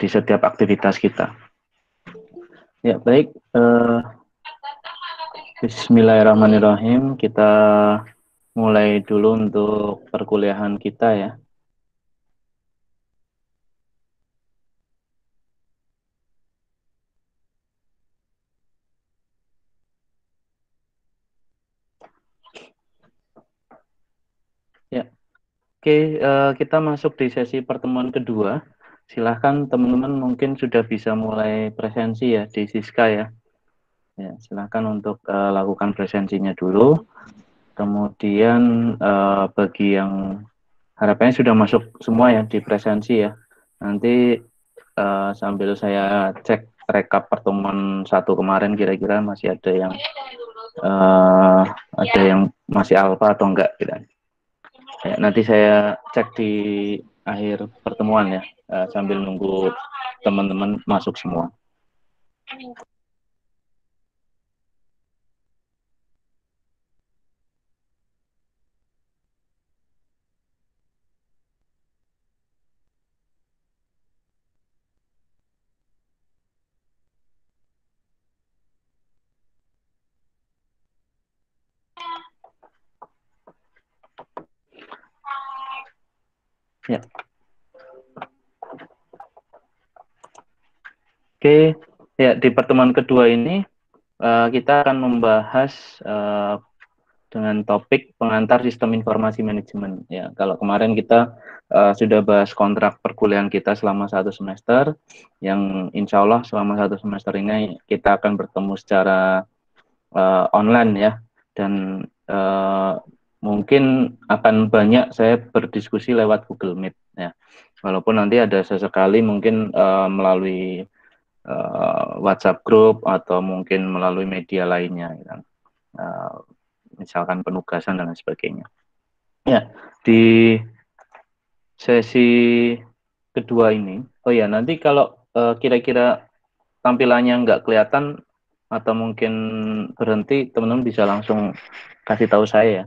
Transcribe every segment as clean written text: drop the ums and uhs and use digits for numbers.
di setiap aktivitas kita. Ya, baik. Bismillahirrahmanirrahim. Kita mulai dulu untuk perkuliahan kita ya. Ya, oke. Kita masuk di sesi pertemuan kedua. Silahkan teman-teman mungkin sudah bisa mulai presensi ya di Siska ya. Ya, silahkan untuk lakukan presensinya dulu. Kemudian bagi yang harapannya sudah masuk semua ya di presensi ya. Nanti sambil saya cek rekap pertemuan satu kemarin kira-kira masih ada yang masih alfa atau enggak gitu. Ya, nanti saya cek di akhir pertemuan ya sambil nunggu teman-teman masuk semua. Ya. Oke, ya di pertemuan kedua ini kita akan membahas dengan topik pengantar sistem informasi manajemen. Ya, kalau kemarin kita sudah bahas kontrak perkuliahan kita selama 1 semester, yang insya Allah selama 1 semester ini kita akan bertemu secara online ya, dan mungkin akan banyak saya berdiskusi lewat Google Meet ya. Walaupun nanti ada sesekali mungkin melalui WhatsApp group atau mungkin melalui media lainnya, gitu. Misalkan penugasan dan lain sebagainya. Ya, di sesi kedua ini, oh ya nanti kalau kira-kira tampilannya nggak kelihatan atau mungkin berhenti, teman-teman bisa langsung kasih tahu saya ya.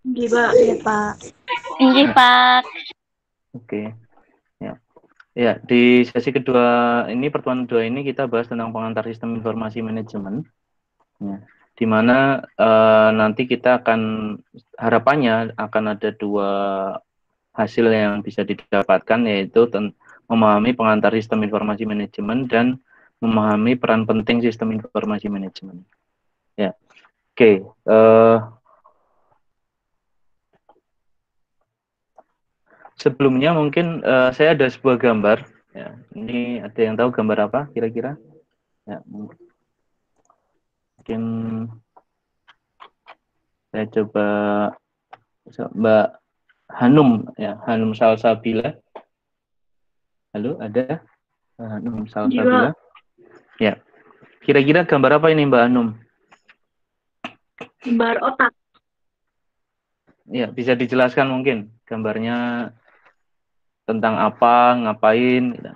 Iya, Pak. Iya, Pak. Iya, Pak. Oke. Ya. Ya, di sesi kedua ini, pertemuan kedua ini kita bahas tentang pengantar sistem informasi manajemen. Ya, di mana nanti kita akan harapannya akan ada dua hasil yang bisa didapatkan, yaitu memahami pengantar sistem informasi manajemen dan memahami peran penting sistem informasi manajemen. Ya, oke. Sebelumnya mungkin saya ada sebuah gambar. Ya, ini ada yang tahu gambar apa kira-kira? Ya, mungkin saya coba Mbak Hanum ya, Hanum Salsabila. Halo, ada Hanum Salsabila? Ya. Kira-kira gambar apa ini Mbak Hanum? Gambar otak. Ya, bisa dijelaskan mungkin gambarnya tentang apa, ngapain gitu.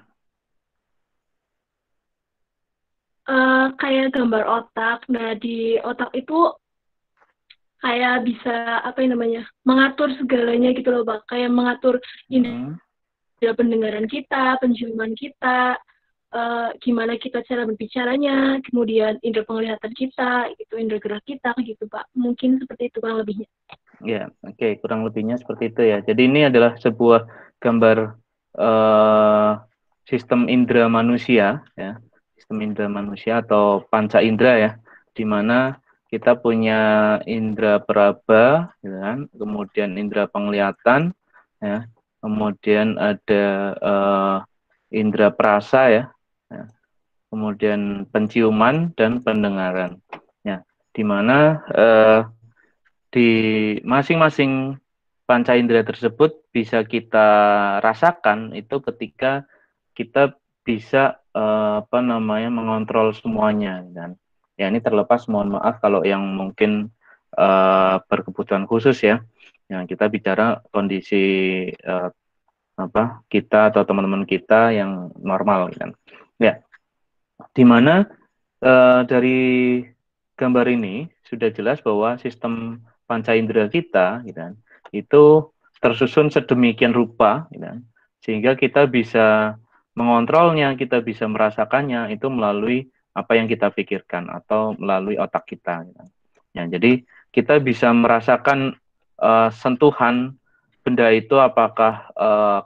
Kayak gambar otak. Nah, di otak itu kayak bisa apa namanya? Mengatur segalanya gitu loh, Pak. Kayak mengatur indera pendengaran kita, penciuman kita, gimana kita cara berbicaranya, kemudian indera penglihatan kita, gitu, indera gerak kita, gitu, Pak. Mungkin seperti itu kurang lebihnya. Ya, oke, kurang lebihnya seperti itu ya. Jadi ini adalah sebuah gambar sistem indera manusia ya, sistem indera manusia atau panca indera ya, di mana kita punya indera peraba, gitu kan, kemudian indera penglihatan ya, kemudian ada indera perasa ya, kemudian penciuman dan pendengaran. Ya, di mana di masing-masing panca indera tersebut bisa kita rasakan itu ketika kita bisa mengontrol semuanya dan ya ini terlepas, mohon maaf kalau yang mungkin berkebutuhan khusus ya. Yang kita bicara kondisi kita atau teman-teman kita yang normal kan. Ya, di mana dari gambar ini sudah jelas bahwa sistem panca indera kita gitu kan, itu tersusun sedemikian rupa, gitu kan, sehingga kita bisa mengontrolnya, kita bisa merasakannya itu melalui apa yang kita pikirkan atau melalui otak kita. Gitu. Ya, jadi kita bisa merasakan sentuhan benda itu apakah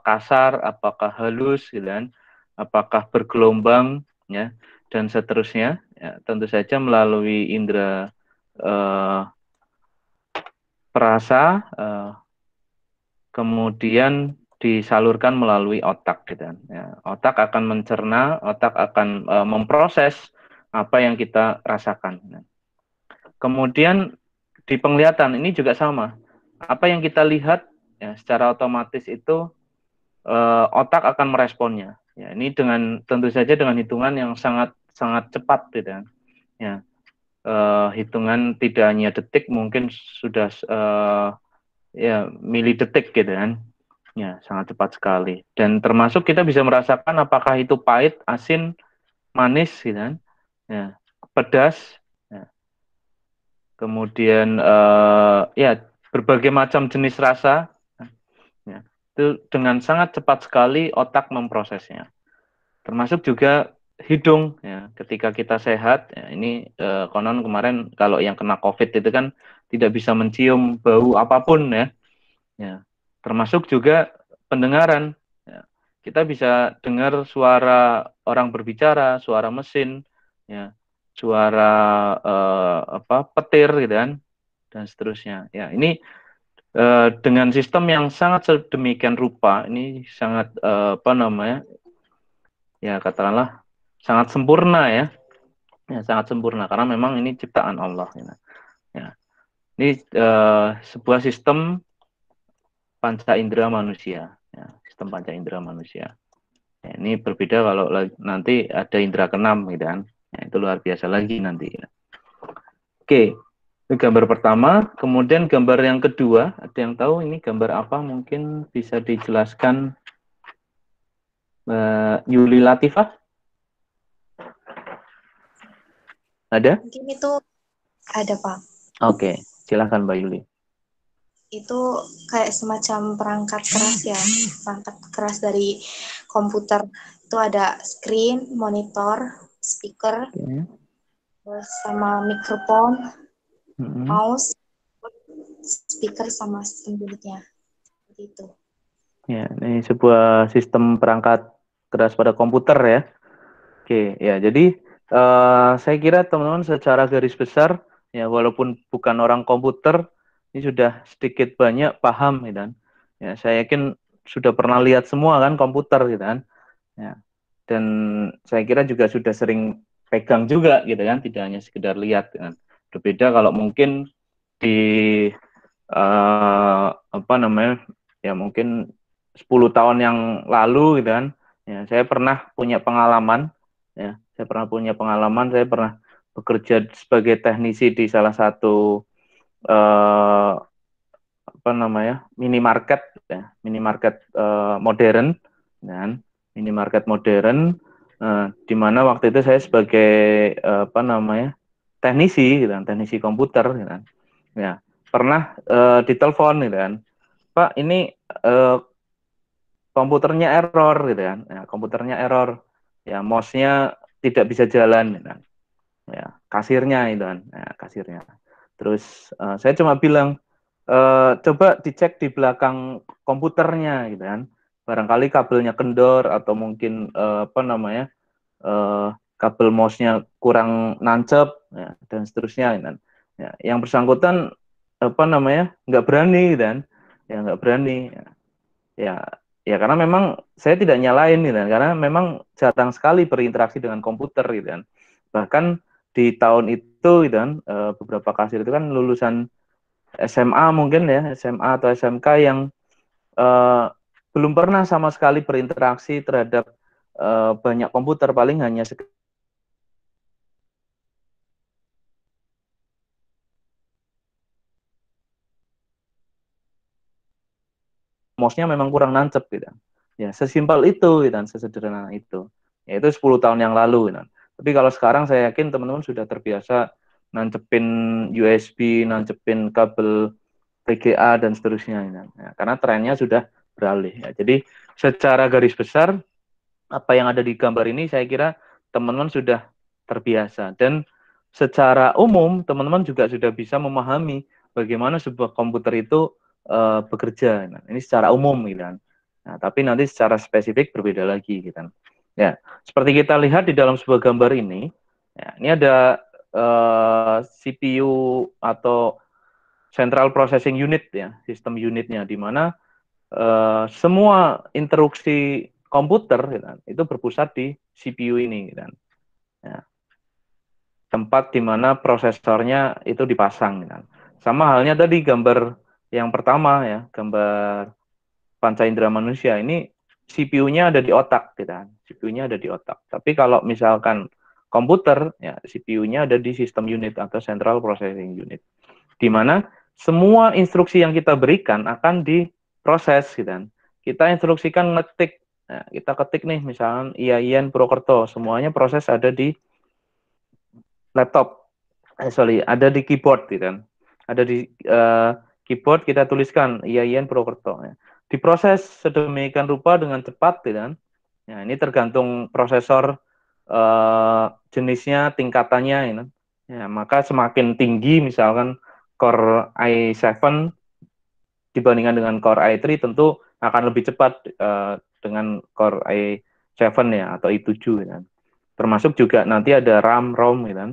kasar, apakah halus, gitu kan, apakah bergelombang, ya, dan seterusnya. Ya, tentu saja melalui indera perasa, kemudian disalurkan melalui otak, gitu kan. Ya, otak akan mencerna, otak akan memproses apa yang kita rasakan. Ya. Kemudian di penglihatan ini juga sama. Apa yang kita lihat ya secara otomatis itu otak akan meresponnya. Ya, ini dengan tentu saja dengan hitungan yang sangat sangat cepat, gitu kan. Ya, hitungan tidak hanya detik, mungkin sudah ya milidetik, gitu kan. Ya, sangat cepat sekali. Dan termasuk kita bisa merasakan apakah itu pahit, asin, manis, gitu kan. Ya, pedas. Ya. Kemudian ya berbagai macam jenis rasa. Ya. Itu dengan sangat cepat sekali otak memprosesnya. Termasuk juga hidung. Ya. Ketika kita sehat, ya, ini konon kemarin kalau yang kena COVID itu kan tidak bisa mencium bau apapun, ya. Ya, termasuk juga pendengaran. Ya. Kita bisa dengar suara orang berbicara, suara mesin, ya, suara petir, gitu kan, dan seterusnya. Ya, ini dengan sistem yang sangat sedemikian rupa, ini sangat ya katakanlah sangat sempurna, ya, ya sangat sempurna karena memang ini ciptaan Allah. Ya. Ya. Ini sebuah sistem panca indera manusia, ya, sistem panca indera manusia. Ya, ini berbeda kalau nanti ada indera keenam, gitu kan. Ya, itu luar biasa lagi nanti. Ya. Oke, ini gambar pertama. Kemudian gambar yang kedua, ada yang tahu ini gambar apa? Mungkin bisa dijelaskan Yuli Latifah? Ada? Mungkin itu ada, Pak. Oke, silahkan Mbak Yuli. Itu kayak semacam perangkat keras ya, perangkat keras dari komputer. Itu ada screen, monitor, speaker, terus sama mikrofon, mouse, speaker sama sistem unitnya. Seperti itu. Ya, ini sebuah sistem perangkat keras pada komputer, ya. Oke, ya. Jadi saya kira teman-teman secara garis besar, ya walaupun bukan orang komputer, ini sudah sedikit banyak paham, gitu kan. Ya, saya yakin sudah pernah lihat semua kan komputer, gitu kan. Ya. Dan saya kira juga sudah sering pegang juga, gitu kan, tidak hanya sekedar lihat, gitu kan. Berbeda kalau mungkin di ya mungkin 10 tahun yang lalu, gitu kan. Ya, saya pernah punya pengalaman, ya, saya pernah bekerja sebagai teknisi di salah satu minimarket, ya, minimarket modern, kan, minimarket modern, di mana waktu itu saya sebagai teknisi, gitu kan, teknisi komputer, gitu kan. Ya, pernah ditelepon, gitu kan, Pak, ini komputernya error, gitu kan, ya, komputernya error, ya, mouse-nya tidak bisa jalan, gitu kan. Ya, kasirnya itu kan, ya, kasirnya. Terus saya cuma bilang, coba dicek di belakang komputernya, gitu kan, barangkali kabelnya kendor atau mungkin kabel mouse-nya kurang nancep, ya, dan seterusnya, gitu kan. Ya, yang bersangkutan nggak berani, gitu kan, ya nggak berani, ya, ya karena memang saya tidak nyalain, gitu kan, karena memang jarang sekali berinteraksi dengan komputer, gitu kan. Bahkan di tahun itu, gitu kan, beberapa kasir itu kan lulusan SMA mungkin, ya, SMA atau SMK yang belum pernah sama sekali berinteraksi terhadap banyak komputer, paling hanya mouse-nya memang kurang nancep, gitu. Ya, sesimpel itu, gitu, sesederhana itu. Ya, itu 10 tahun yang lalu, gitu. Tapi kalau sekarang saya yakin teman-teman sudah terbiasa nancepin USB, nancepin kabel PGA dan seterusnya. Ya, karena trennya sudah beralih. Ya. Jadi secara garis besar apa yang ada di gambar ini saya kira teman-teman sudah terbiasa, dan secara umum teman-teman juga sudah bisa memahami bagaimana sebuah komputer itu bekerja. Nah, ini secara umum gitu kan. Nah, tapi nanti secara spesifik berbeda lagi gitu kan. Ya, seperti kita lihat di dalam sebuah gambar ini, ya, ini ada CPU atau Central Processing Unit ya, sistem unitnya, di mana semua instruksi komputer gitu kan, itu berpusat di CPU ini gitu kan. Ya, tempat di mana prosesornya itu dipasang gitu kan. Sama halnya tadi gambar yang pertama ya, gambar panca indera manusia ini CPU-nya ada di otak gitu kan. CPU-nya ada di otak. Tapi kalau misalkan komputer ya CPU-nya ada di sistem unit atau Central Processing Unit, di mana semua instruksi yang kita berikan akan diproses gitu kan. Kita instruksikan ngetik, nah, kita ketik nih misalnya IAIN Purwokerto, semuanya proses ada di laptop, ada di keyboard gitu kan. Ada di keyboard kita tuliskan IAIN Purwokerto. Ya. Diproses sedemikian rupa dengan cepat gitu kan. Ya, ini tergantung prosesor jenisnya, tingkatannya gitu. Ya, maka semakin tinggi misalkan Core i7 dibandingkan dengan Core i3 tentu akan lebih cepat dengan Core i7 ya atau i7 ya. Termasuk juga nanti ada RAM, ROM gitu kan.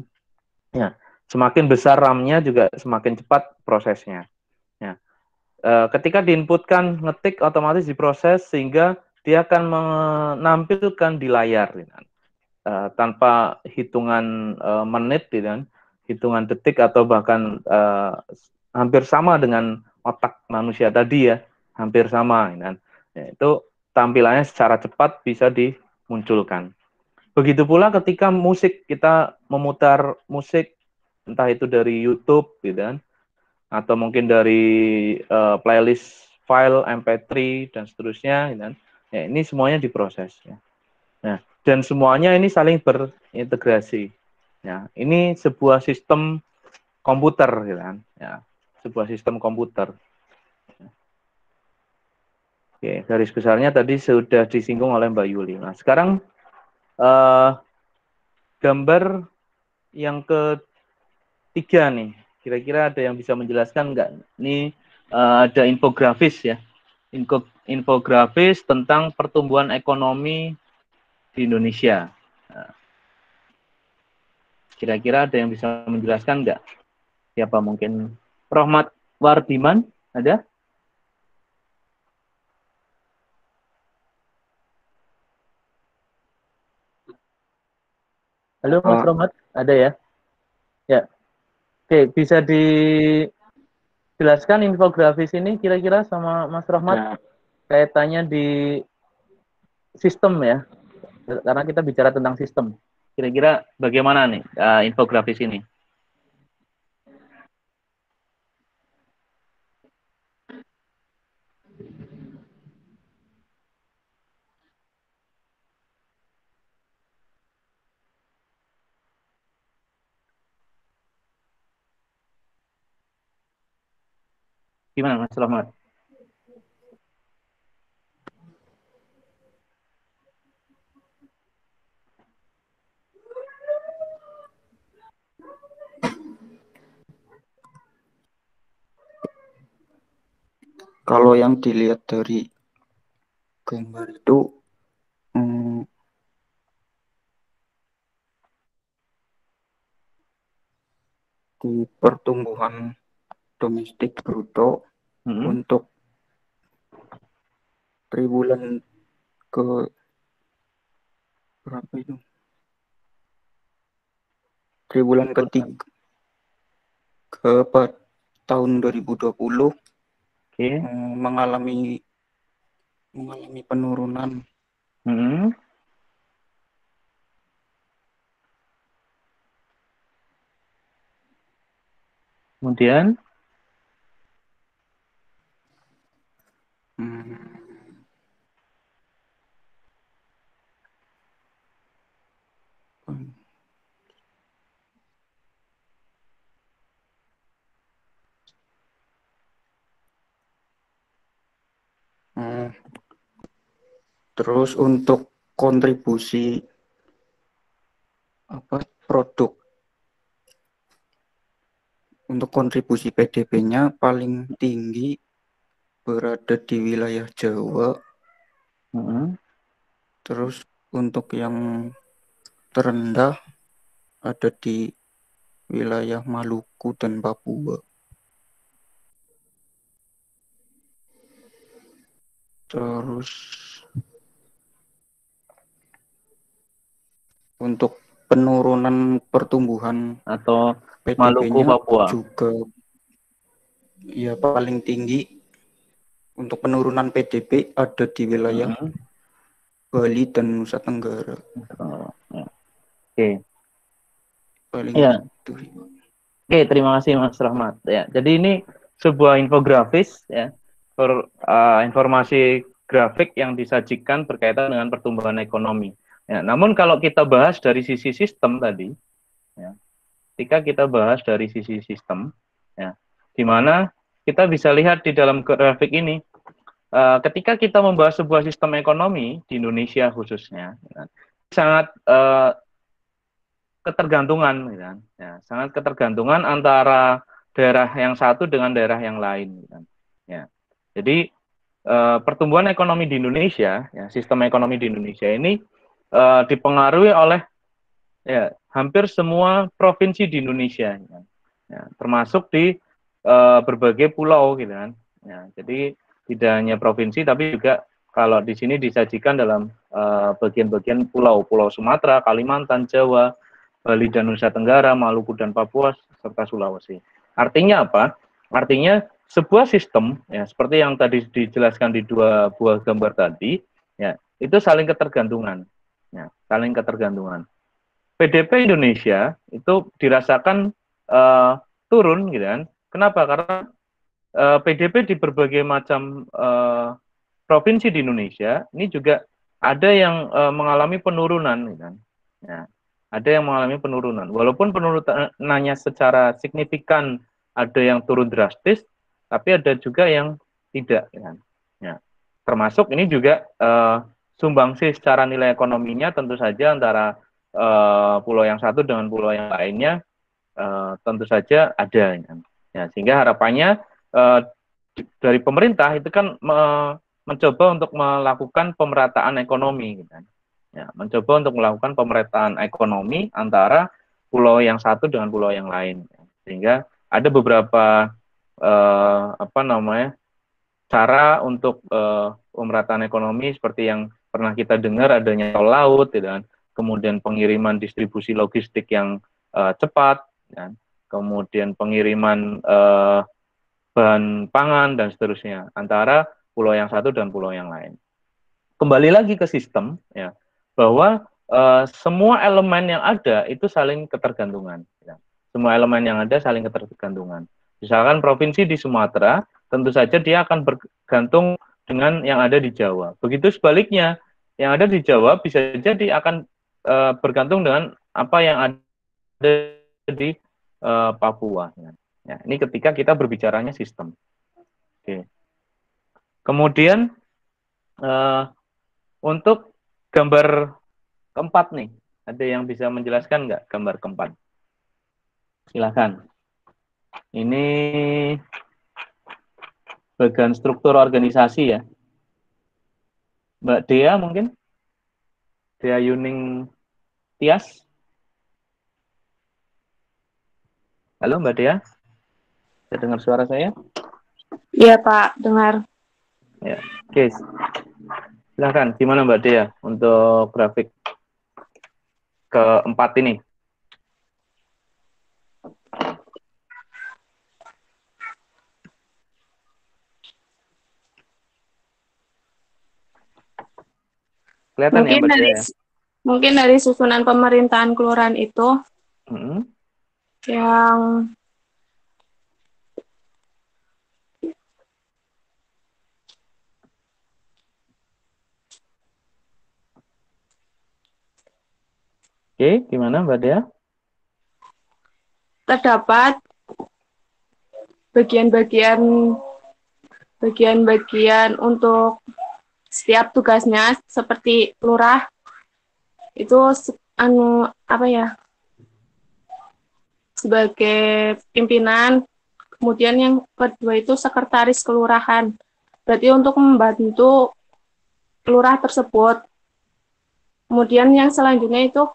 Ya, semakin besar RAM-nya juga semakin cepat prosesnya. Ya. Ketika diinputkan ngetik otomatis diproses sehingga dia akan menampilkan di layar gitu kan. Tanpa hitungan menit gitu kan, hitungan detik atau bahkan hampir sama dengan otak manusia tadi ya, hampir sama gitu kan. Ya, itu tampilannya secara cepat bisa dimunculkan. Begitu pula ketika musik, kita memutar musik entah itu dari YouTube gitu kan, atau mungkin dari playlist file MP3 dan seterusnya gitu kan. Ya, ini semuanya diproses ya. Nah, dan semuanya ini saling berintegrasi. Ya, ini sebuah sistem komputer, gitu kan? Ya, sebuah sistem komputer. Oke, garis besarnya tadi sudah disinggung oleh Mbak Yuli. Nah, sekarang gambar yang ketiga nih. Kira-kira ada yang bisa menjelaskan nggak? Ini ada infografis ya. Infografis tentang pertumbuhan ekonomi di Indonesia. Nah, kira-kira ada yang bisa menjelaskan nggak? Siapa mungkin? Rohmat Wardiman, ada? Halo Mas Rohmat, ada ya? Ya, oke, bisa dijelaskan infografis ini kira-kira sama Mas Rohmat ya, kaitannya di sistem ya, karena kita bicara tentang sistem. Kira-kira bagaimana nih infografis ini? Gimana Mas Rohmat? Kalau yang dilihat dari gambar itu di pertumbuhan domestik bruto untuk triwulan ke berapa itu? Triwulan ketiga ke tahun 2020 mengalami penurunan. Kemudian Terus untuk kontribusi produk, untuk kontribusi PDB-nya paling tinggi berada di wilayah Jawa. Terus untuk yang terendah ada di wilayah Maluku dan Papua. Terus untuk penurunan pertumbuhan atau Maluku PDB-nya Papua juga ya paling tinggi. Untuk penurunan PDB ada di wilayah Bali dan Nusa Tenggara. Oke. Paling Ya. itu. Oke, terima kasih Mas Rahmat. Ya, jadi ini sebuah infografis ya, informasi grafik yang disajikan berkaitan dengan pertumbuhan ekonomi. Ya, namun kalau kita bahas dari sisi sistem tadi, ya, ketika kita bahas dari sisi sistem, ya, di mana kita bisa lihat di dalam grafik ini, ketika kita membahas sebuah sistem ekonomi di Indonesia khususnya, ya, sangat ketergantungan, gitu kan. Ya, sangat ketergantungan antara daerah yang satu dengan daerah yang lain. Gitu kan. Ya, jadi pertumbuhan ekonomi di Indonesia, ya, sistem ekonomi di Indonesia ini dipengaruhi oleh ya hampir semua provinsi di Indonesia, gitu kan. Ya, termasuk di berbagai pulau, gitu kan. Ya, jadi tidak hanya provinsi, tapi juga kalau di sini disajikan dalam bagian-bagian pulau, Pulau Sumatera, Kalimantan, Jawa, Bali dan Nusa Tenggara, Maluku dan Papua, serta Sulawesi. Artinya apa? Artinya sebuah sistem, ya, seperti yang tadi dijelaskan di dua buah gambar tadi, ya, itu saling ketergantungan, ya, saling ketergantungan. PDB Indonesia itu dirasakan turun, gitu kan? Kenapa? Karena PDB di berbagai macam provinsi di Indonesia ini juga ada yang mengalami penurunan, gitu kan? Ya, ada yang mengalami penurunan. Walaupun penurunannya secara signifikan ada yang turun drastis, tapi ada juga yang tidak. Kan? Ya. Termasuk ini juga sumbangsi secara nilai ekonominya tentu saja antara pulau yang satu dengan pulau yang lainnya tentu saja ada. Kan? Ya, sehingga harapannya dari pemerintah itu kan mencoba untuk melakukan pemerataan ekonomi. Gitu kan? Ya, mencoba untuk melakukan pemerataan ekonomi antara pulau yang satu dengan pulau yang lain, sehingga ada beberapa cara untuk pemerataan ekonomi seperti yang pernah kita dengar adanya tol laut, dan kemudian pengiriman distribusi logistik yang cepat, dan kemudian pengiriman bahan pangan dan seterusnya antara pulau yang satu dan pulau yang lain. Kembali lagi ke sistem, ya, bahwa semua elemen yang ada itu saling ketergantungan. Ya. Semua elemen yang ada saling ketergantungan. Misalkan provinsi di Sumatera, tentu saja dia akan bergantung dengan yang ada di Jawa. Begitu sebaliknya, yang ada di Jawa bisa jadi akan bergantung dengan apa yang ada di Papua. Ya, ini ketika kita berbicaranya sistem. Oke. Kemudian untuk gambar keempat nih, ada yang bisa menjelaskan nggak gambar keempat? Silakan. Ini bagian struktur organisasi ya. Mbak Dea mungkin? Dea Yuning Tias? Halo Mbak Dea? Bisa dengar suara saya? Iya Pak, dengar. Ya, oke. Silakan, gimana Mbak Dea untuk grafik keempat ini? Kelihatan ya Mbak Dea ya? Mungkin dari susunan pemerintahan kelurahan itu yang Oke, gimana Mbak Dea? terdapat bagian-bagian untuk setiap tugasnya seperti lurah itu sebagai pimpinan, kemudian yang kedua itu sekretaris kelurahan. Berarti untuk membantu lurah tersebut. Kemudian yang selanjutnya itu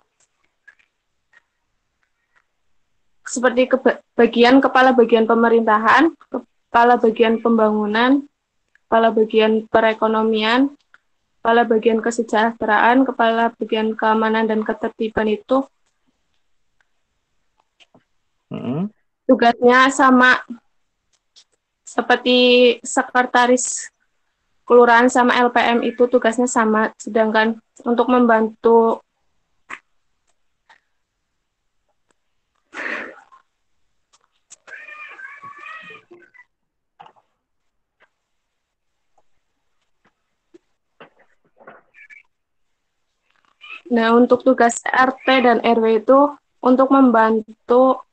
seperti kepala bagian pemerintahan, kepala bagian pembangunan, kepala bagian perekonomian, kepala bagian kesejahteraan, kepala bagian keamanan dan ketertiban itu tugasnya sama seperti sekretaris kelurahan sama LPM itu tugasnya sama, sedangkan untuk membantu untuk tugas RT dan RW itu untuk membantu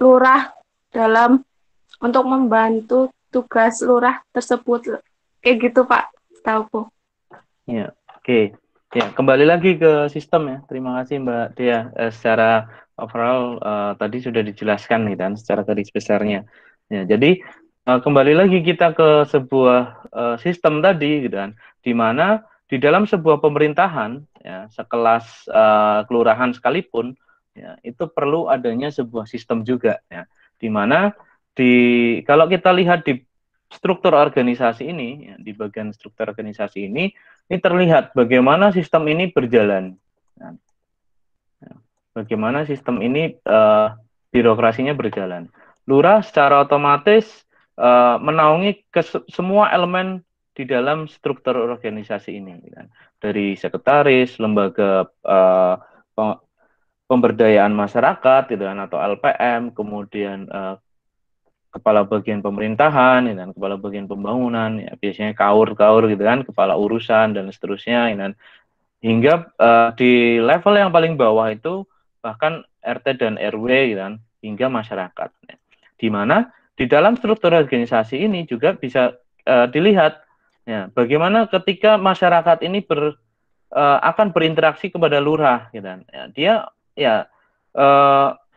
lurah untuk membantu tugas lurah tersebut. Kayak gitu, Pak. Tahu. Ya, oke. Ya, kembali lagi ke sistem ya. Terima kasih Mbak Dea. Secara overall tadi sudah dijelaskan nih dan secara garis besarnya. Ya, jadi kembali lagi kita ke sebuah sistem tadi gitu kan, di mana di dalam sebuah pemerintahan ya, sekelas kelurahan sekalipun ya, itu perlu adanya sebuah sistem juga ya, di mana kalau kita lihat di struktur organisasi ini ya, di bagian struktur organisasi ini terlihat bagaimana sistem ini berjalan. Nah, bagaimana sistem ini birokrasinya berjalan. Lurah secara otomatis menaungi semua elemen di dalam struktur organisasi ini, kan? Dari sekretaris, lembaga pemberdayaan masyarakat, gitu kan, atau LPM, kemudian kepala bagian pemerintahan, dan kepala bagian pembangunan, ya, biasanya kaur-kaur gitu kan, kepala urusan dan seterusnya, dan hingga di level yang paling bawah itu bahkan RT dan RW gitu kan, hingga masyarakat. Ya. Di mana di dalam struktur organisasi ini juga bisa dilihat ya, bagaimana ketika masyarakat ini akan berinteraksi kepada lurah gitu kan. Ya, dia ya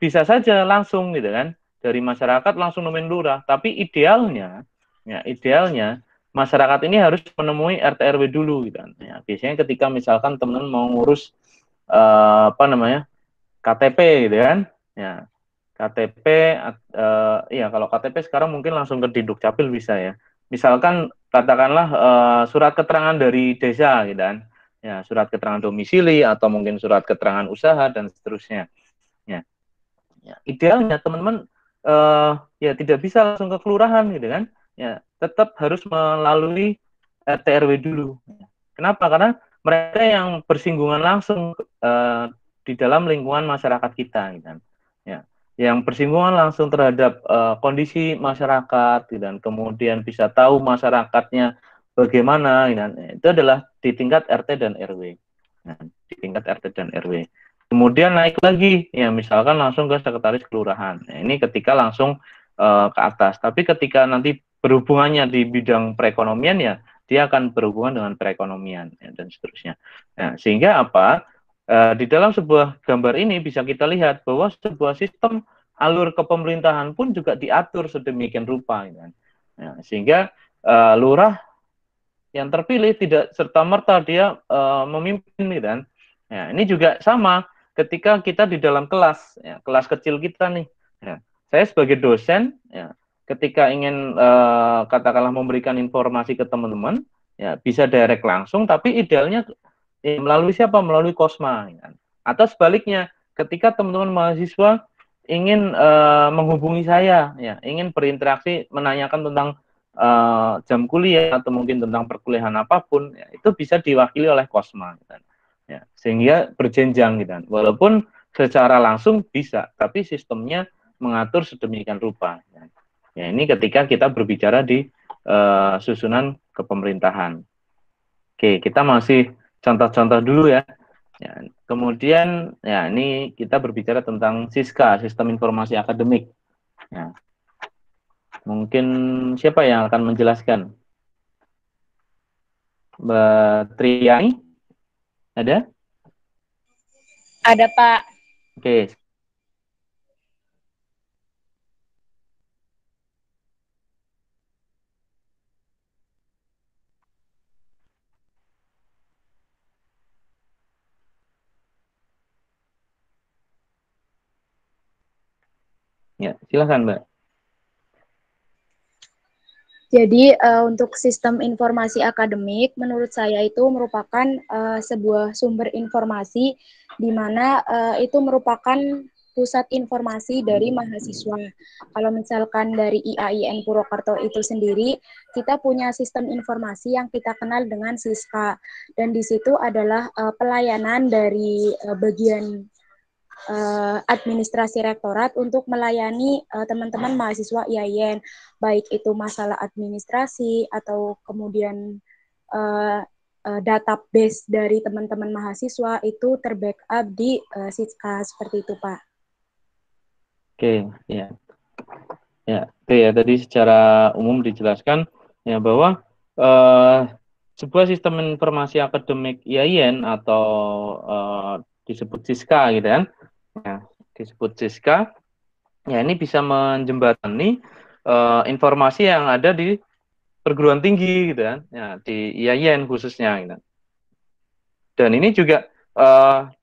bisa saja langsung gitu kan, dari masyarakat langsung nemuin lurah, tapi idealnya masyarakat ini harus menemui RT RW dulu gitu kan. Ya, biasanya ketika misalkan teman mau ngurus KTP gitu kan. Ya, KTP ya kalau KTP sekarang mungkin langsung ke Dukcapil bisa ya. Misalkan katakanlah surat keterangan dari desa gitu kan. Ya, surat keterangan domisili atau mungkin surat keterangan usaha dan seterusnya. Ya. Ya, idealnya teman-teman ya tidak bisa langsung ke kelurahan gitu kan. Ya, tetap harus melalui RT RW dulu. Kenapa? Karena mereka yang bersinggungan langsung di dalam lingkungan masyarakat kita, gitu kan. Ya, yang bersinggungan langsung terhadap kondisi masyarakat, gitu, dan kemudian bisa tahu masyarakatnya bagaimana, gitu, itu adalah di tingkat RT dan RW. Nah, di tingkat RT dan RW. Kemudian naik lagi, ya misalkan langsung ke sekretaris kelurahan. Nah, ini ketika langsung ke atas. Tapi ketika nanti berhubungannya di bidang perekonomian ya, dia akan berhubungan dengan perekonomian ya, dan seterusnya. Nah, sehingga apa? Di dalam sebuah gambar ini bisa kita lihat bahwa sebuah sistem alur kepemerintahan pun juga diatur sedemikian rupa, ya. Nah, sehingga lurah yang terpilih tidak serta-merta dia memimpin, kan? Nah, ini juga sama ketika kita di dalam kelas, ya, kelas kecil kita nih. Ya, saya sebagai dosen, ya, ketika ingin katakanlah memberikan informasi ke teman-teman, ya bisa direct langsung, tapi idealnya ya, melalui siapa? Melalui Kosma, ya. Atau sebaliknya, ketika teman-teman mahasiswa ingin menghubungi saya, ya, ingin berinteraksi, menanyakan tentang jam kuliah atau mungkin tentang perkuliahan apapun, ya, itu bisa diwakili oleh Kosma, gitu. Ya, sehingga berjenjang, gitu. Walaupun secara langsung bisa, tapi sistemnya mengatur sedemikian rupa. Ya, ini ketika kita berbicara di susunan kepemerintahan. Oke, kita masih contoh-contoh dulu ya. Ya. Kemudian, ya ini kita berbicara tentang SISKA, Sistem Informasi Akademik. Ya. Mungkin siapa yang akan menjelaskan? Mbak Triani? Ada? Ada, Pak. Oke. Ya, silakan Mbak. Jadi untuk sistem informasi akademik, menurut saya itu merupakan sebuah sumber informasi di mana itu merupakan pusat informasi dari mahasiswa. Kalau misalkan dari IAIN Purwokerto itu sendiri, kita punya sistem informasi yang kita kenal dengan Siska, dan di situ adalah pelayanan dari bagian administrasi rektorat untuk melayani teman-teman mahasiswa IAIN, baik itu masalah administrasi atau kemudian database dari teman-teman mahasiswa itu terbackup di Siska, seperti itu, Pak. Oke, ya. Ya, oke ya, tadi secara umum dijelaskan ya bahwa sebuah sistem informasi akademik IAIN atau disebut Siska gitu kan. Ya, disebut Siska. Ya, ini bisa menjembatani informasi yang ada di perguruan tinggi gitu kan. Ya, di IAIN khususnya gitu. Dan ini juga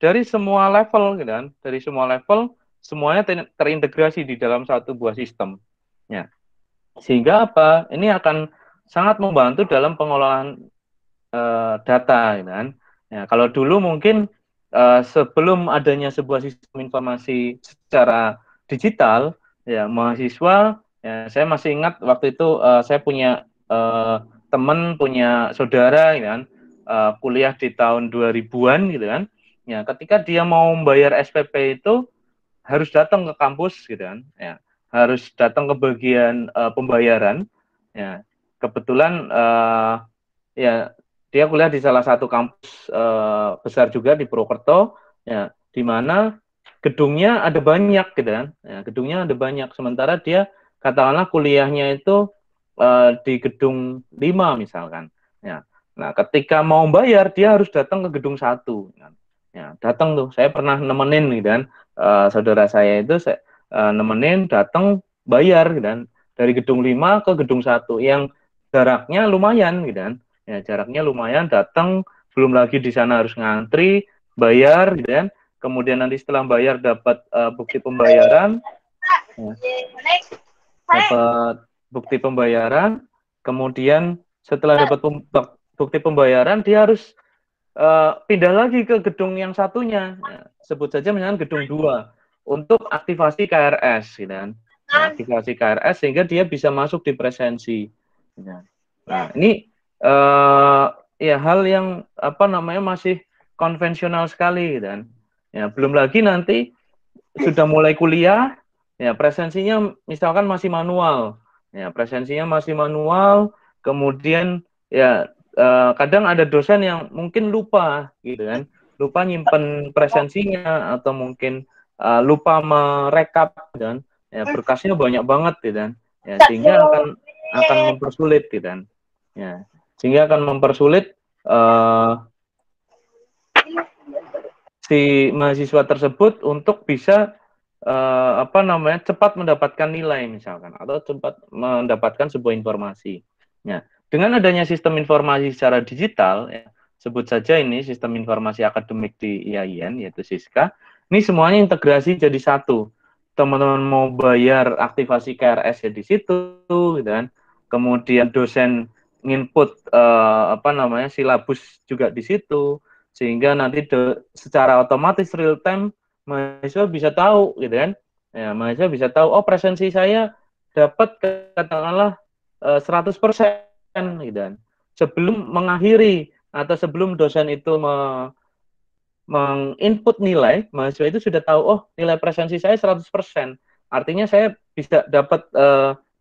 dari semua level gitu kan. Dari semua level semuanya terintegrasi di dalam satu buah sistem. Ya. Sehingga apa? Ini akan sangat membantu dalam pengelolaan data, gitu kan. Ya, kalau dulu mungkin sebelum adanya sebuah sistem informasi secara digital, ya mahasiswa, ya saya masih ingat waktu itu saya punya teman, punya saudara, gitu kan, kuliah di tahun 2000-an, gitu kan. Ya, ketika dia mau membayar SPP itu harus datang ke kampus gitu kan, ya harus datang ke bagian pembayaran, ya kebetulan ya dia kuliah di salah satu kampus besar juga di Purwokerto, ya di mana gedungnya ada banyak gitu kan, ya, gedungnya ada banyak, sementara dia katakanlah kuliahnya itu di gedung 5 misalkan, ya. Nah ketika mau bayar dia harus datang ke gedung 1, ya datang tuh, saya pernah nemenin gitu kan, saudara saya itu saya nemenin datang bayar gitu kan, dari gedung 5 ke gedung 1 yang jaraknya lumayan gitu kan, ya jaraknya lumayan, datang belum lagi di sana harus ngantri bayar gitu kan, kemudian nanti setelah bayar dapat bukti pembayaran, ya, dapat bukti pembayaran, kemudian setelah dapat bukti pembayaran dia harus pindah lagi ke gedung yang satunya, ya, sebut saja misalnya gedung 2 untuk aktivasi KRS, gitu kan. Nah, aktivasi KRS sehingga dia bisa masuk di presensi. Ya. Nah, ini ya hal yang apa namanya masih konvensional sekali, gitu kan. Ya, belum lagi nanti sudah mulai kuliah, ya presensinya misalkan masih manual, ya presensinya masih manual, kemudian ya kadang ada dosen yang mungkin lupa gitu kan, lupa nyimpen presensinya atau mungkin lupa merekap dan ya berkasnya banyak banget gitu kan, ya sehingga akan mempersulit gitu kan, ya sehingga akan mempersulit si mahasiswa tersebut untuk bisa apa namanya cepat mendapatkan nilai misalkan atau cepat mendapatkan sebuah informasi. Ya, dengan adanya sistem informasi secara digital, ya, sebut saja ini sistem informasi akademik di IAIN yaitu Siska, ini semuanya integrasi jadi satu. Teman-teman mau bayar aktivasi KRS ya di situ, gitu kan. Kemudian dosen nginput apa namanya silabus juga di situ, sehingga nanti secara otomatis real time mahasiswa bisa tahu gitu kan, ya mahasiswa bisa tahu oh presensi saya dapat katakanlah 100% gitu kan, sebelum mengakhiri atau sebelum dosen itu menginput nilai, mahasiswa itu sudah tahu oh nilai presensi saya 100%, artinya saya bisa dapat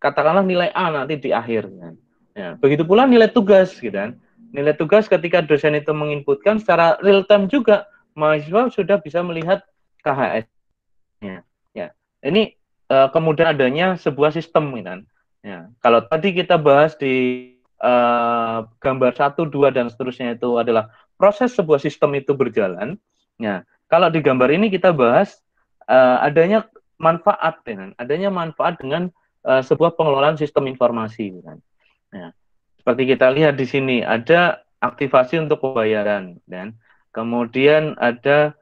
katakanlah nilai A nanti di akhir kan. Ya, begitu pula nilai tugas gitu kan. Nilai tugas ketika dosen itu menginputkan secara real time juga mahasiswa sudah bisa melihat KHS-nya. Ya, ini kemudian adanya sebuah sistem gitu kan. Ya, kalau tadi kita bahas di gambar 1, 2 dan seterusnya itu adalah proses sebuah sistem itu berjalan. Ya, kalau di gambar ini kita bahas adanya manfaat dengan sebuah pengelolaan sistem informasi kan. Ya, seperti kita lihat di sini ada aktivasi untuk pembayaran dan kemudian ada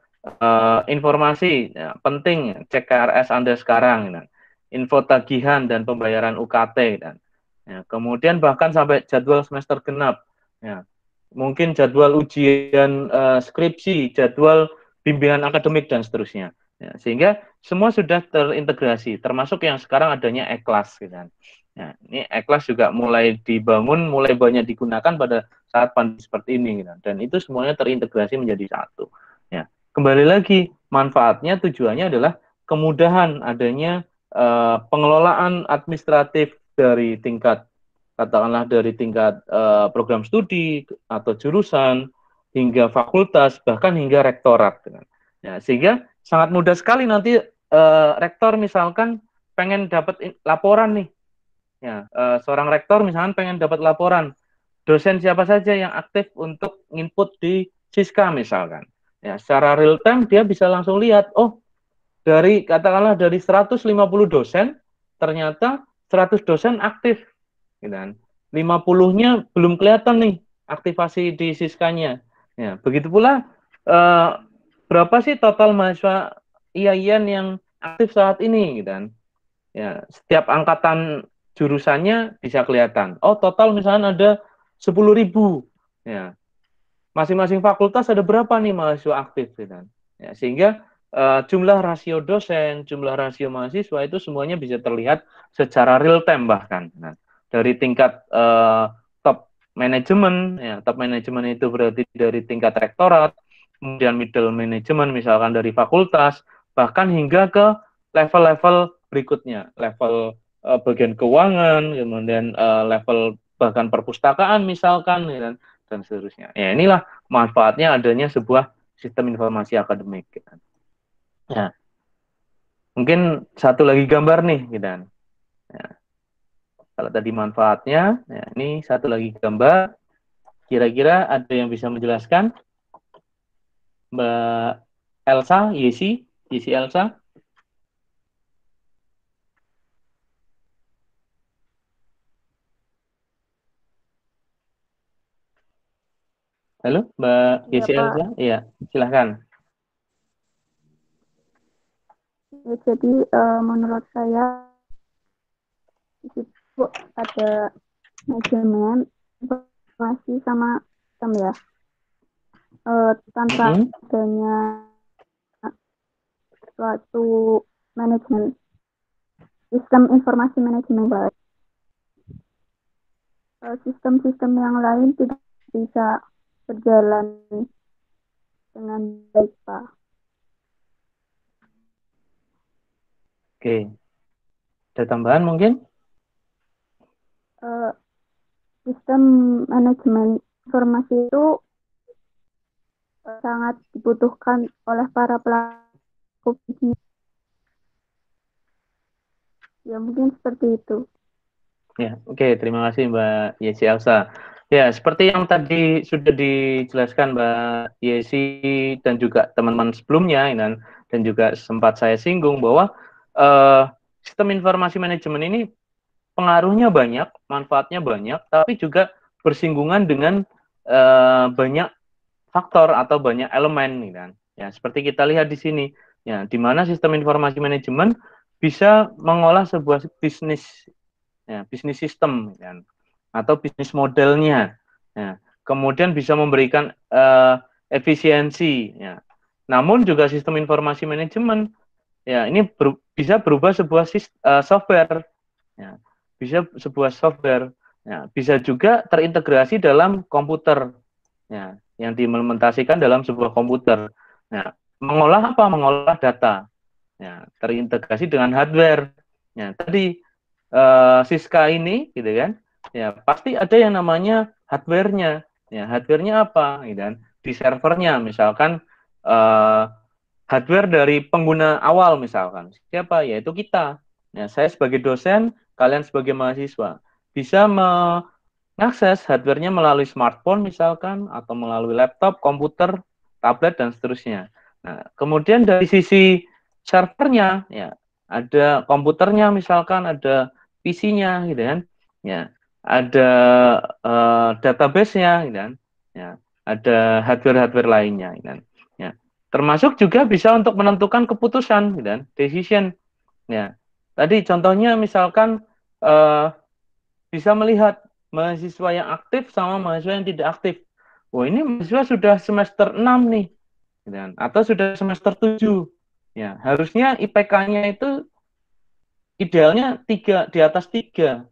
informasi ya, penting cek KRS Anda sekarang dan info tagihan dan pembayaran UKT dan ya, kemudian bahkan sampai jadwal semester genap ya, mungkin jadwal ujian skripsi, jadwal bimbingan akademik dan seterusnya ya, sehingga semua sudah terintegrasi termasuk yang sekarang adanya e-kelas gitu kan. Nah, ini e-kelas juga mulai dibangun, mulai banyak digunakan pada saat pandemi seperti ini, gitu. Dan itu semuanya terintegrasi menjadi satu. Ya, kembali lagi manfaatnya, tujuannya adalah kemudahan adanya pengelolaan administratif dari tingkat katakanlah dari tingkat program studi atau jurusan hingga fakultas bahkan hingga rektorat. Gitu. Ya, sehingga sangat mudah sekali nanti rektor misalkan pengen dapat laporan nih. Ya, seorang rektor misalkan pengen dapat laporan dosen siapa saja yang aktif untuk input di Siska misalkan. Ya, secara real time dia bisa langsung lihat, oh dari katakanlah dari 150 dosen ternyata 100 dosen aktif, gitu kan. 50-nya belum kelihatan nih aktivasi di Siskanya. Ya, begitu pula berapa sih total mahasiswa IAIN yang aktif saat ini, gitu kan. Ya, setiap angkatan jurusannya bisa kelihatan. Oh, total misalnya ada 10.000. Ya, masing-masing fakultas ada berapa nih mahasiswa aktif, gitu kan. Ya, sehingga jumlah rasio dosen, jumlah rasio mahasiswa itu semuanya bisa terlihat secara real time bahkan. Nah, dari tingkat top manajemen, ya, top manajemen itu berarti dari tingkat rektorat, kemudian middle management misalkan dari fakultas, bahkan hingga ke level-level berikutnya, level bagian keuangan, kemudian level bahkan perpustakaan misalkan, ya, dan seterusnya. Ya, inilah manfaatnya adanya sebuah sistem informasi akademik. Ya, mungkin satu lagi gambar nih, gitu. Ya, kalau tadi manfaatnya, ya, ini satu lagi gambar. Kira-kira ada yang bisa menjelaskan? Mbak Elsa, Yesi Elsa. Halo, Mbak Ya, Yesi Pak. Elsa? Iya, silahkan. Ya, jadi menurut saya itu ada manajemen informasi sama sistem ya. Tanpa adanya suatu manajemen sistem informasi manajemen baik, sistem-sistem yang lain tidak bisa berjalan dengan baik, Pak. Oke, ada tambahan mungkin? Sistem manajemen informasi itu sangat dibutuhkan oleh para pelaku bisnis. Ya, mungkin seperti itu. Ya, oke, terima kasih Mbak Yesi Elsa. Ya, seperti yang tadi sudah dijelaskan Mbak Yesi dan juga teman-teman sebelumnya, dan juga sempat saya singgung bahwa sistem informasi manajemen ini pengaruhnya banyak, manfaatnya banyak, tapi juga bersinggungan dengan banyak faktor atau banyak elemen, kan. Ya, seperti kita lihat di sini, ya, di mana sistem informasi manajemen bisa mengolah sebuah bisnis, ya, bisnis sistem, kan, atau bisnis modelnya, ya, kemudian bisa memberikan efisiensi, ya. Namun juga sistem informasi manajemen, ya, ini bisa berubah sebuah software, ya, bisa sebuah software, ya, bisa juga terintegrasi dalam komputer, ya, yang diimplementasikan dalam sebuah komputer. Nah, mengolah apa? Mengolah data, ya, terintegrasi dengan hardware. Ya, tadi Siska ini, gitu kan, ya pasti ada yang namanya hardware-nya. Ya, hardware-nya apa? Gitu kan? Di servernya, misalkan hardware dari pengguna awal, misalkan siapa? Yaitu kita. Ya, saya sebagai dosen, kalian sebagai mahasiswa bisa mengakses hardware-nya melalui smartphone misalkan, atau melalui laptop, komputer, tablet, dan seterusnya. Nah, kemudian dari sisi servernya, ya, ada komputernya misalkan, ada PC-nya, gitu kan, ya, ada database-nya, gitu kan, ya, ada hardware-hardware lainnya, gitu kan, ya. Termasuk juga bisa untuk menentukan keputusan, gitu kan, decision, ya. Tadi contohnya misalkan bisa melihat mahasiswa yang aktif sama mahasiswa yang tidak aktif. Wah, ini mahasiswa sudah semester 6 nih, gitu kan, atau sudah semester 7. Ya, harusnya IPK-nya itu idealnya 3, di atas 3.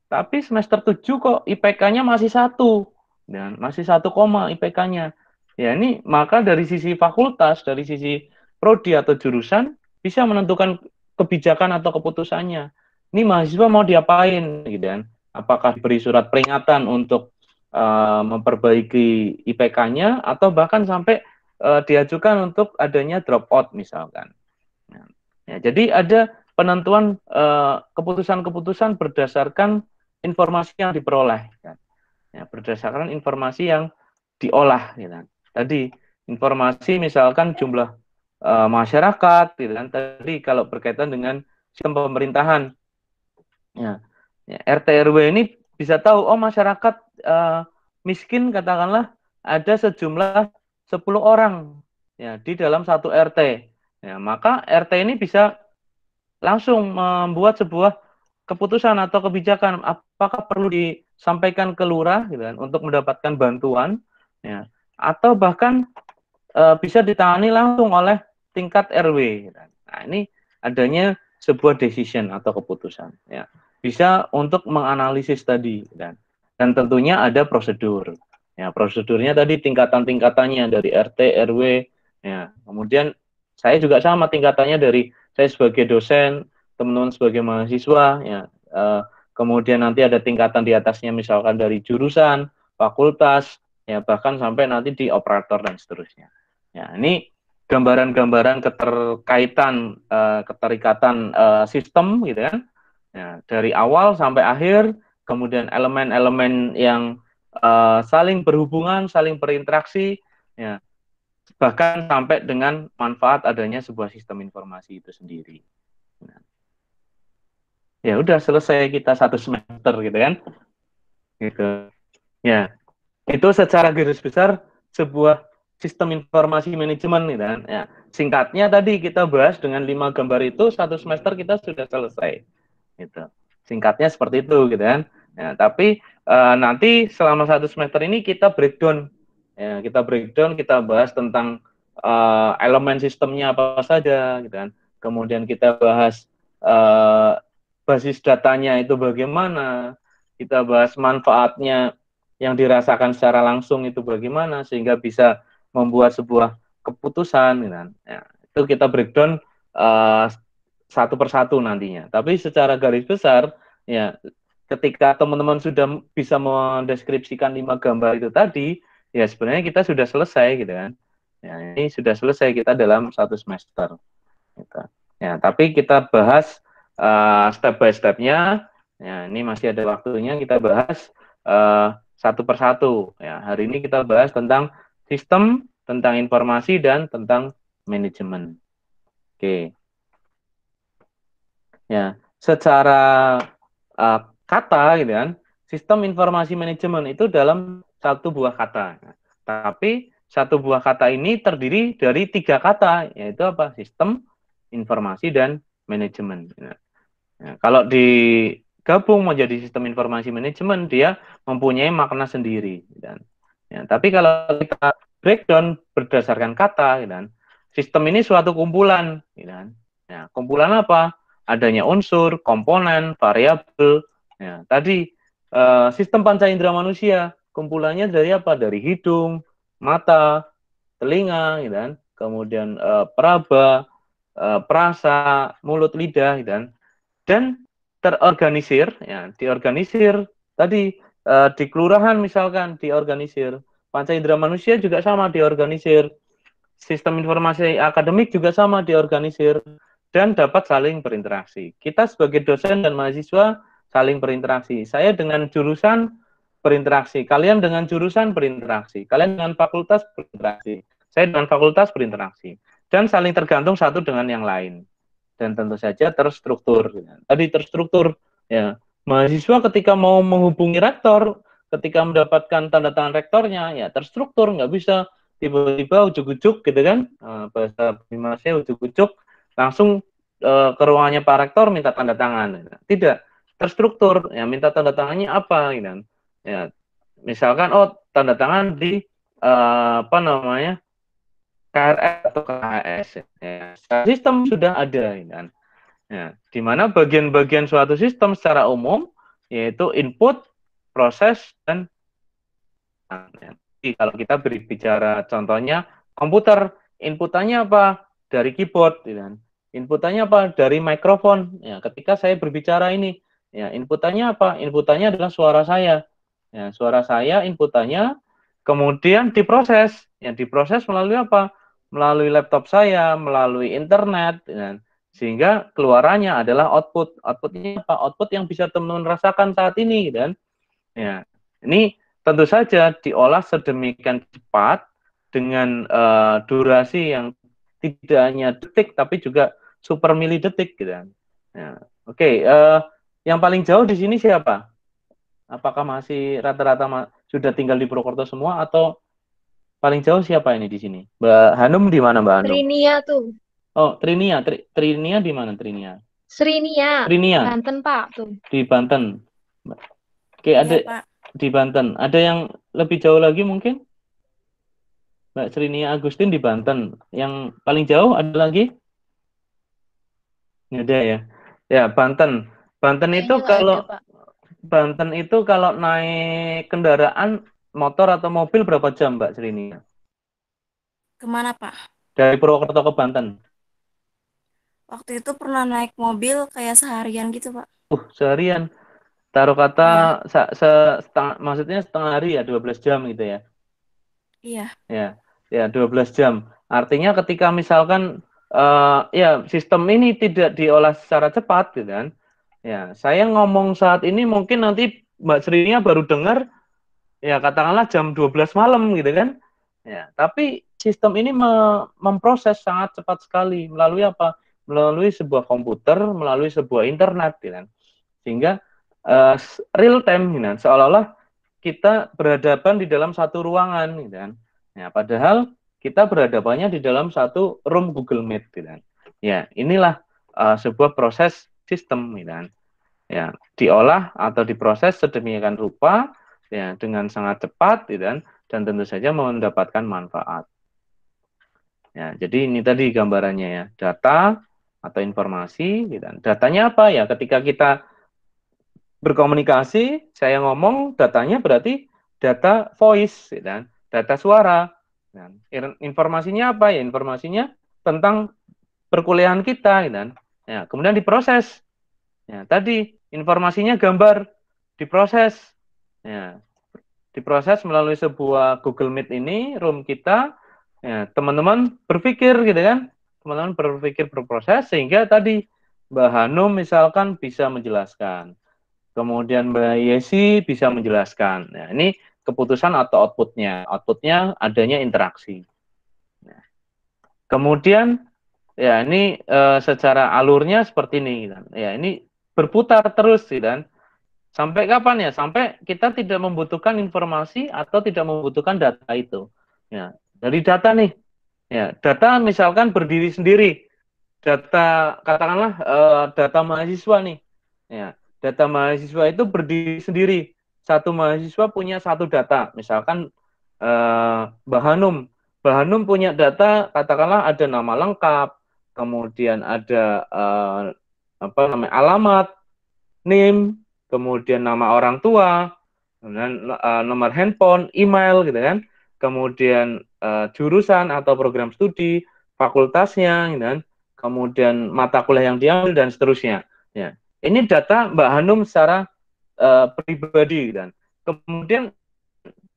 Tapi semester 7 kok IPK-nya masih 1. Dan masih 1, IPK-nya. Ya, ini maka dari sisi fakultas, dari sisi prodi atau jurusan bisa menentukan kebijakan atau keputusannya. Ini mahasiswa mau diapain, gitu kan? Apakah diberi surat peringatan untuk memperbaiki IPK-nya, atau bahkan sampai diajukan untuk adanya dropout misalkan. Ya, jadi ada penentuan keputusan-keputusan berdasarkan informasi yang diperoleh, kan? Ya, berdasarkan informasi yang diolah, gitu kan. Tadi informasi misalkan jumlah masyarakat, gitu kan. Tadi kalau berkaitan dengan sistem pemerintahan, ya, RT RW ini bisa tahu, oh masyarakat miskin katakanlah ada sejumlah 10 orang, ya, di dalam satu RT. Ya, maka RT ini bisa langsung membuat sebuah keputusan atau kebijakan, apakah perlu disampaikan ke lurah, gitu kan, untuk mendapatkan bantuan, ya, atau bahkan bisa ditangani langsung oleh tingkat RW. Gitu. Nah, ini adanya sebuah decision atau keputusan, ya, bisa untuk menganalisis tadi, dan tentunya ada prosedur. Ya, prosedurnya tadi tingkatan-tingkatannya dari RT RW, ya. Kemudian saya juga sama tingkatannya, dari saya sebagai dosen, teman-teman sebagai mahasiswa, ya. Kemudian nanti ada tingkatan di atasnya misalkan dari jurusan, fakultas, ya, bahkan sampai nanti di operator dan seterusnya. Ya, ini gambaran-gambaran keterkaitan, keterikatan sistem, gitu kan. Ya, dari awal sampai akhir, kemudian elemen-elemen yang saling berhubungan, saling berinteraksi, ya, bahkan sampai dengan manfaat adanya sebuah sistem informasi itu sendiri. Nah, ya udah selesai kita 1 semester, gitu kan. Gitu. Ya, itu secara garis besar sebuah sistem informasi manajemen, gitu kan. Ya, singkatnya tadi kita bahas dengan 5 gambar itu 1 semester kita sudah selesai. Gitu. Singkatnya seperti itu, gitu kan. Ya, tapi nanti selama 1 semester ini kita breakdown, ya, kita bahas tentang elemen sistemnya apa saja, gitu kan. Kemudian kita bahas basis datanya itu bagaimana, kita bahas manfaatnya yang dirasakan secara langsung itu bagaimana, sehingga bisa membuat sebuah keputusan, gitu kan. Ya, itu kita breakdown satu persatu nantinya. Tapi secara garis besar, ya, ketika teman-teman sudah bisa mendeskripsikan 5 gambar itu tadi, ya sebenarnya kita sudah selesai, gitu kan. Ya, ini sudah selesai kita dalam 1 semester. Gitu. Ya, tapi kita bahas step by step-nya. Ya, ini masih ada waktunya, kita bahas satu persatu. Ya, hari ini kita bahas tentang sistem, tentang informasi, dan tentang manajemen. Oke. Ya, secara kata, gitu kan, sistem informasi manajemen itu dalam satu buah kata. Tapi satu buah kata ini terdiri dari 3 kata, yaitu apa? Sistem, informasi, dan manajemen. Nah, kalau digabung menjadi sistem informasi manajemen, dia mempunyai makna sendiri. Dan, ya, tapi kalau kita breakdown berdasarkan kata, dan sistem ini suatu kumpulan. Dan, ya, kumpulan apa? Adanya unsur, komponen, variabel. Ya, tadi sistem panca indera manusia, kumpulannya dari apa? Dari hidung, mata, telinga, dan kemudian peraba, perasa, mulut, lidah, dan terorganisir, ya, diorganisir tadi di kelurahan misalkan diorganisir, panca indera manusia juga sama diorganisir, sistem informasi akademik juga sama diorganisir, dan dapat saling berinteraksi. Kita sebagai dosen dan mahasiswa saling berinteraksi. Saya dengan jurusan berinteraksi, kalian dengan jurusan berinteraksi, kalian dengan fakultas berinteraksi, saya dengan fakultas berinteraksi, dan saling tergantung satu dengan yang lain. Dan tentu saja terstruktur. Tadi terstruktur, ya. Mahasiswa ketika mau menghubungi rektor, ketika mendapatkan tanda tangan rektornya, ya terstruktur, nggak bisa tiba-tiba ujuk-ujuk gitu kan, bahasa Bimasnya ujuk-ujuk, langsung ke ruangannya Pak Rektor minta tanda tangan. Tidak, terstruktur, ya minta tanda tangannya apa, gitu. Ya, misalkan, oh tanda tangan di apa namanya, KRS atau KHS. Ya. Sistem sudah ada, kan. Ya, di mana bagian-bagian suatu sistem secara umum yaitu input, proses, dan jadi, kalau kita berbicara contohnya komputer, inputannya apa? Dari keyboard, kan. Inputannya apa? Dari mikrofon. Ya, ketika saya berbicara ini, ya inputannya apa? Inputannya adalah suara saya. Ya, suara saya inputannya kemudian diproses. Ya, diproses melalui apa? Melalui laptop saya, melalui internet, kan. Sehingga keluarannya adalah output. Outputnya apa? Output yang bisa teman-teman rasakan saat ini, kan. Ya, ini tentu saja diolah sedemikian cepat dengan durasi yang tidak hanya detik tapi juga super milidetik, gitu kan. Ya, oke, yang paling jauh di sini siapa? Apakah masih rata-rata sudah tinggal di Purwokerto semua atau paling jauh siapa ini di sini? Mbak Hanum di mana, Mbak Hanum? Trinia tuh. Oh, Trinia. Trinia di mana Trinia? Trinia. Trinia. Banten, Pak, tuh. Di Banten. Oke, ada Pak. di Banten. Ada yang lebih jauh lagi mungkin? Mbak Srinia Agustin di Banten. Yang paling jauh ada lagi? Nggak ada ya. Ya, Banten. Banten itu Kayaknya nggak kalau ada, Pak. Banten itu kalau naik kendaraan motor atau mobil berapa jam, Mbak Srinia? Kemana, Pak? Dari Purwokerto ke Banten. Waktu itu pernah naik mobil kayak seharian gitu, Pak. Seharian. Taruh kata maksudnya setengah hari ya, 12 jam gitu ya. Iya. Ya 12 jam. Artinya ketika misalkan ya sistem ini tidak diolah secara cepat, gitu kan. Ya, saya ngomong saat ini mungkin nanti Mbak Srinya baru dengar ya katakanlah jam 12 malam gitu kan. Ya, tapi sistem ini memproses sangat cepat sekali melalui apa? Melalui sebuah komputer, melalui sebuah internet, gitu kan. Sehingga real time, gitu kan. Seolah-olah kita berhadapan di dalam satu ruangan, gitu kan. Ya, padahal kita berhadapannya di dalam satu room Google Meet, gitu kan. Ya, inilah sebuah proses sistem, gitu kan. Ya, diolah atau diproses sedemikian rupa ya dengan sangat cepat, gitu kan, dan tentu saja mendapatkan manfaat. Ya, jadi ini tadi gambarannya ya, data atau informasi, gitu kan. Datanya apa ya? Ketika kita berkomunikasi, saya ngomong, datanya berarti data voice, gitu kan, data suara. Dan informasinya apa ya? Informasinya tentang perkuliahan kita, gitu kan. Ya, kemudian diproses. Ya, tadi informasinya gambar, diproses. Ya, diproses melalui sebuah Google Meet ini, room kita. Ya, teman-teman berpikir, gitu kan. Teman-teman berpikir, berproses, sehingga tadi Mbak Hanum misalkan bisa menjelaskan. Kemudian Mbak Yesi bisa menjelaskan. Nah, ini keputusan atau outputnya. Outputnya adanya interaksi. Nah, kemudian ya ini secara alurnya seperti ini. Ya ini berputar terus, kan. Sampai kapan ya? Sampai kita tidak membutuhkan informasi atau tidak membutuhkan data itu. Ya, dari data nih. Ya, data misalkan berdiri sendiri. Data katakanlah data mahasiswa nih. Ya, data mahasiswa itu berdiri sendiri. Satu mahasiswa punya satu data. Misalkan Mbak Hanum. Mbak Hanum punya data, katakanlah ada nama lengkap, kemudian ada apa namanya, alamat, name, kemudian nama orang tua, kemudian nomor handphone, email, gitu kan. Kemudian jurusan atau program studi, fakultasnya, gitu kan. Kemudian mata kuliah yang diambil dan seterusnya. Ya, ini data Mbak Hanum secara pribadi, dan kemudian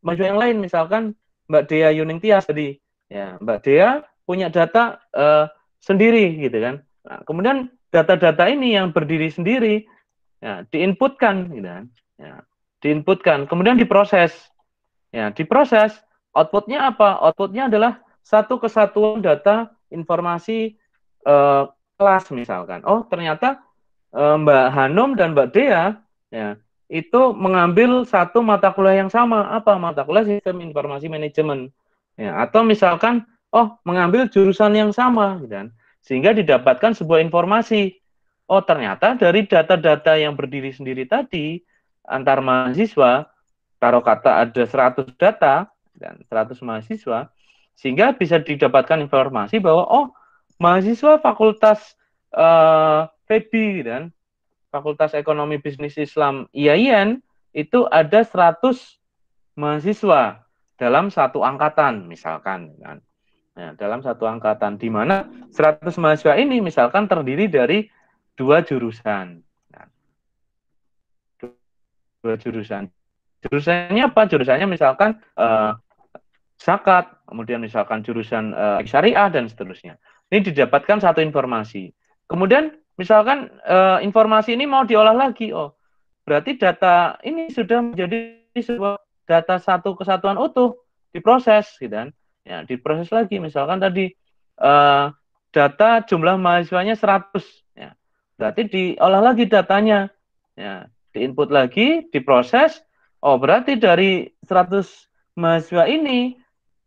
mahasiswa yang lain, misalkan Mbak Dea Yuning Tias tadi, ya Mbak Dea punya data sendiri, gitu kan. Nah, kemudian data-data ini yang berdiri sendiri ya, diinputkan, gitu kan. Ya, diinputkan, kemudian diproses. Ya, diproses. Outputnya apa? Outputnya adalah satu kesatuan data informasi kelas misalkan. Oh, ternyata Mbak Hanum dan Mbak Dea ya itu mengambil satu mata kuliah yang sama. Apa? Mata kuliah sistem informasi manajemen. Ya, atau misalkan oh mengambil jurusan yang sama, gitu kan. Sehingga didapatkan sebuah informasi. Oh, ternyata dari data-data yang berdiri sendiri tadi antar mahasiswa, taruh kata ada 100 data dan 100 mahasiswa, sehingga bisa didapatkan informasi bahwa oh mahasiswa fakultas FEBI dan Fakultas Ekonomi Bisnis Islam IAIN itu ada 100 mahasiswa dalam satu angkatan misalkan kan. Nah, dalam satu angkatan di mana 100 mahasiswa ini misalkan terdiri dari 2 jurusan. Nah, 2 jurusan. Jurusannya apa? Jurusannya misalkan zakat, kemudian misalkan jurusan syariah dan seterusnya. Ini didapatkan satu informasi. Kemudian misalkan informasi ini mau diolah lagi. Oh, berarti data ini sudah menjadi sebuah data satu kesatuan utuh, diproses gitu kan. Ya, diproses lagi misalkan tadi data jumlah mahasiswanya 100 ya. Berarti diolah lagi datanya. Ya, diinput lagi, diproses. Oh, berarti dari 100 mahasiswa ini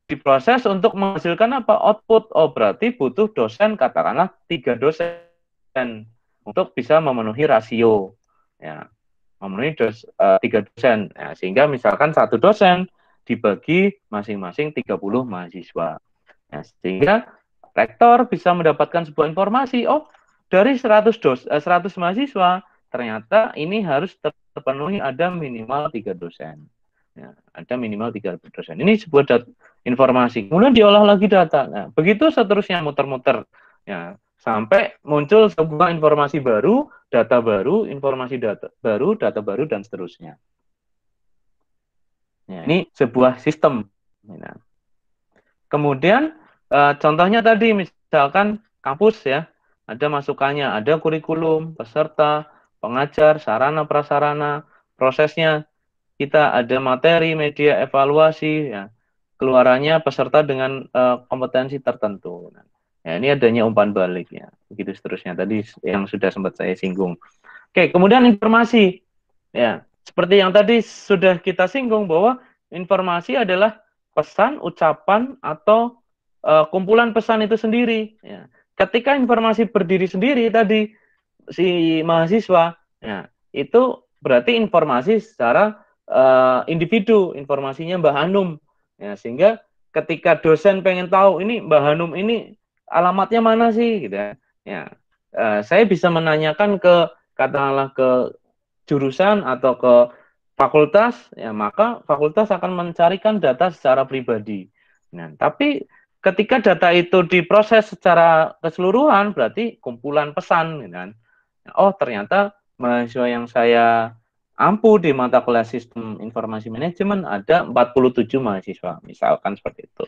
diproses untuk menghasilkan apa? Output. Oh, berarti butuh dosen, katakanlah 3 dosen untuk bisa memenuhi rasio. Ya, memenuhi 3 dosen. Ya, sehingga misalkan satu dosen dibagi masing-masing 30 mahasiswa. Ya, sehingga rektor bisa mendapatkan sebuah informasi, oh, dari 100 mahasiswa, ternyata ini harus terpenuhi ada minimal 3 dosen. Ya, ada minimal 3 dosen. Ini sebuah informasi. Kemudian diolah lagi data. Nah, begitu seterusnya muter-muter. Ya, sampai muncul sebuah informasi baru, data baru, informasi data baru, dan seterusnya. Ya, ini sebuah sistem. Nah, kemudian contohnya tadi misalkan kampus ya, ada masukannya, ada kurikulum, peserta, pengajar, sarana prasarana, prosesnya kita ada materi, media, evaluasi, ya. Keluarannya peserta dengan kompetensi tertentu. Nah, ya, ini adanya umpan balik ya, begitu seterusnya. Tadi yang sudah sempat saya singgung. Oke, kemudian informasi, ya, seperti yang tadi sudah kita singgung bahwa informasi adalah pesan, ucapan atau kumpulan pesan itu sendiri. Ya. Ketika informasi berdiri sendiri tadi si mahasiswa, ya, itu berarti informasi secara individu, informasinya Mbak Hanum, ya, sehingga ketika dosen pengen tahu ini Mbak Hanum ini alamatnya mana sih, gitu ya, saya bisa menanyakan ke katakanlah ke jurusan atau ke fakultas, ya maka fakultas akan mencarikan data secara pribadi. Nah, tapi ketika data itu diproses secara keseluruhan, berarti kumpulan pesan, gitu kan. Oh, ternyata mahasiswa yang saya ampuh di mata kuliah sistem informasi manajemen ada 47 mahasiswa, misalkan seperti itu.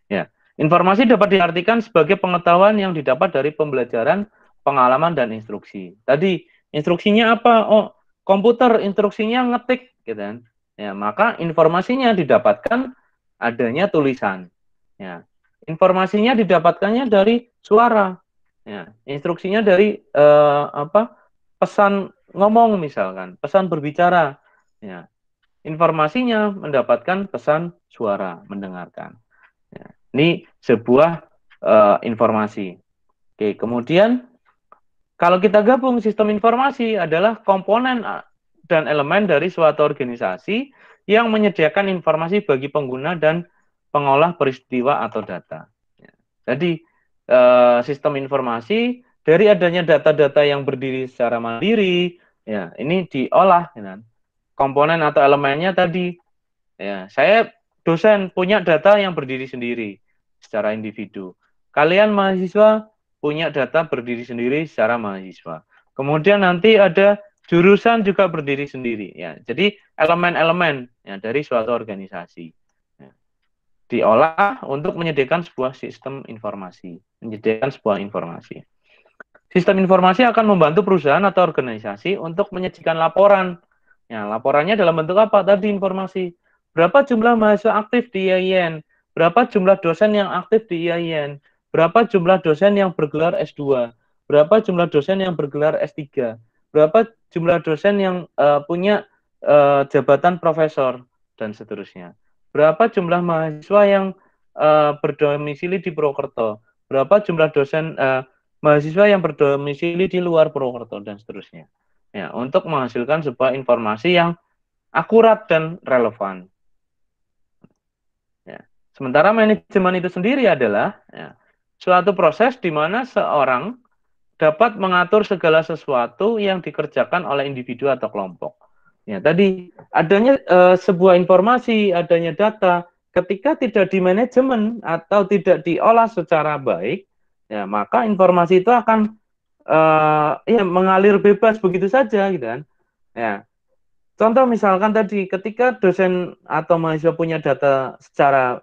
Ya, informasi dapat diartikan sebagai pengetahuan yang didapat dari pembelajaran, pengalaman dan instruksi. Tadi instruksinya apa? Oh, komputer instruksinya ngetik, gitu kan. Ya, maka informasinya didapatkan adanya tulisan. Ya, informasinya didapatkannya dari suara. Ya, instruksinya dari pesan ngomong misalkan, pesan berbicara. Ya, informasinya mendapatkan pesan suara, mendengarkan. Ya, ini sebuah informasi. Oke, kemudian kalau kita gabung sistem informasi adalah komponen dan elemen dari suatu organisasi yang menyediakan informasi bagi pengguna dan pengolah peristiwa atau data. Ya. Jadi sistem informasi dari adanya data-data yang berdiri secara mandiri, ya ini diolah, ya. Komponen atau elemennya tadi, ya saya dosen punya data yang berdiri sendiri secara individu. Kalian mahasiswa punya data berdiri sendiri secara mahasiswa. Kemudian nanti ada jurusan juga berdiri sendiri, ya. Jadi elemen-elemen ya dari suatu organisasi. Ya. Diolah untuk menyediakan sebuah sistem informasi, menyediakan sebuah informasi. Sistem informasi akan membantu perusahaan atau organisasi untuk menyajikan laporan. Ya, laporannya dalam bentuk apa? Tadi informasi. Berapa jumlah mahasiswa aktif di IAIN? Berapa jumlah dosen yang aktif di IAIN? Berapa jumlah dosen yang bergelar S2? Berapa jumlah dosen yang bergelar S3? Berapa jumlah dosen yang punya jabatan profesor? Dan seterusnya. Berapa jumlah mahasiswa yang berdomisili di Purwokerto? Berapa jumlah dosen mahasiswa yang berdomisili di luar Purwokerto dan seterusnya. Ya, untuk menghasilkan sebuah informasi yang akurat dan relevan. Ya. Sementara manajemen itu sendiri adalah suatu proses di mana seorang dapat mengatur segala sesuatu yang dikerjakan oleh individu atau kelompok. Ya, tadi adanya sebuah informasi, adanya data, ketika tidak dimanajemen atau tidak diolah secara baik, ya maka informasi itu akan ya mengalir bebas begitu saja, gitu kan? Ya, contoh misalkan tadi, ketika dosen atau mahasiswa punya data secara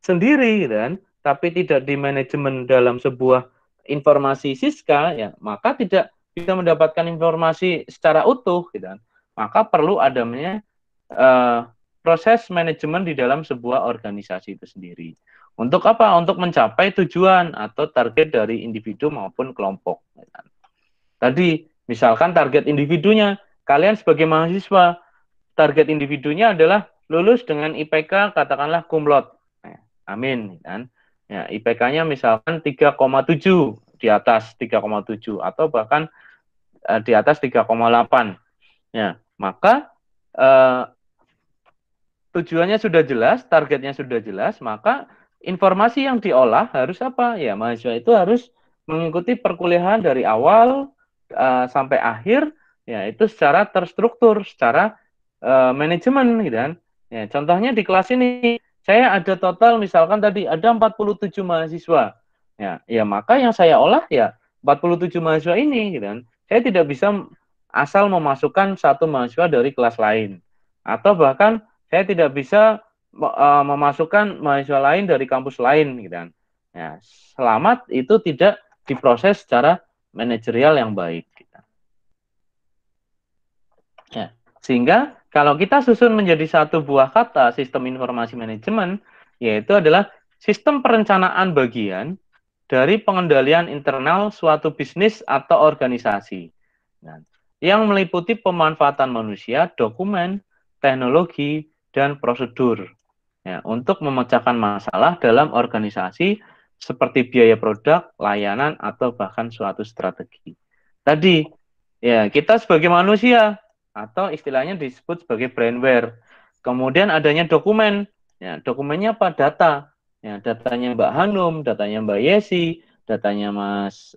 sendiri, gitu kan, tapi tidak dimanajemen dalam sebuah informasi Siska, ya maka tidak bisa mendapatkan informasi secara utuh, gitu kan? Maka perlu adanya proses manajemen di dalam sebuah organisasi itu sendiri. Untuk apa? Untuk mencapai tujuan atau target dari individu maupun kelompok. Tadi, misalkan target individunya, kalian sebagai mahasiswa, target individunya adalah lulus dengan IPK katakanlah cum laude. Amin, kan? Ya, IPK-nya misalkan 3,7, di atas 3,7 atau bahkan di atas 3,8. Ya, maka tujuannya sudah jelas, targetnya sudah jelas, maka informasi yang diolah harus apa? Ya, mahasiswa itu harus mengikuti perkuliahan dari awal sampai akhir, ya itu secara terstruktur, secara manajemen, gitu kan. Ya, contohnya di kelas ini, saya ada total misalkan tadi ada 47 mahasiswa. Ya, maka yang saya olah ya 47 mahasiswa ini, gitu kan. Saya tidak bisa asal memasukkan satu mahasiswa dari kelas lain. Atau bahkan saya tidak bisa memasukkan mahasiswa lain dari kampus lain, gitu kan. Ya, selamat itu tidak diproses secara manajerial yang baik. Gitu. Ya, sehingga kalau kita susun menjadi satu buah kata sistem informasi manajemen, yaitu adalah sistem perencanaan bagian dari pengendalian internal suatu bisnis atau organisasi. Nah, yang meliputi pemanfaatan manusia, dokumen, teknologi, dan prosedur ya, untuk memecahkan masalah dalam organisasi seperti biaya produk, layanan, atau bahkan suatu strategi. Tadi, ya kita sebagai manusia, atau istilahnya disebut sebagai brainware. Kemudian adanya dokumen, ya dokumennya apa? Data. Ya, datanya Mbak Hanum, datanya Mbak Yesi, datanya Mas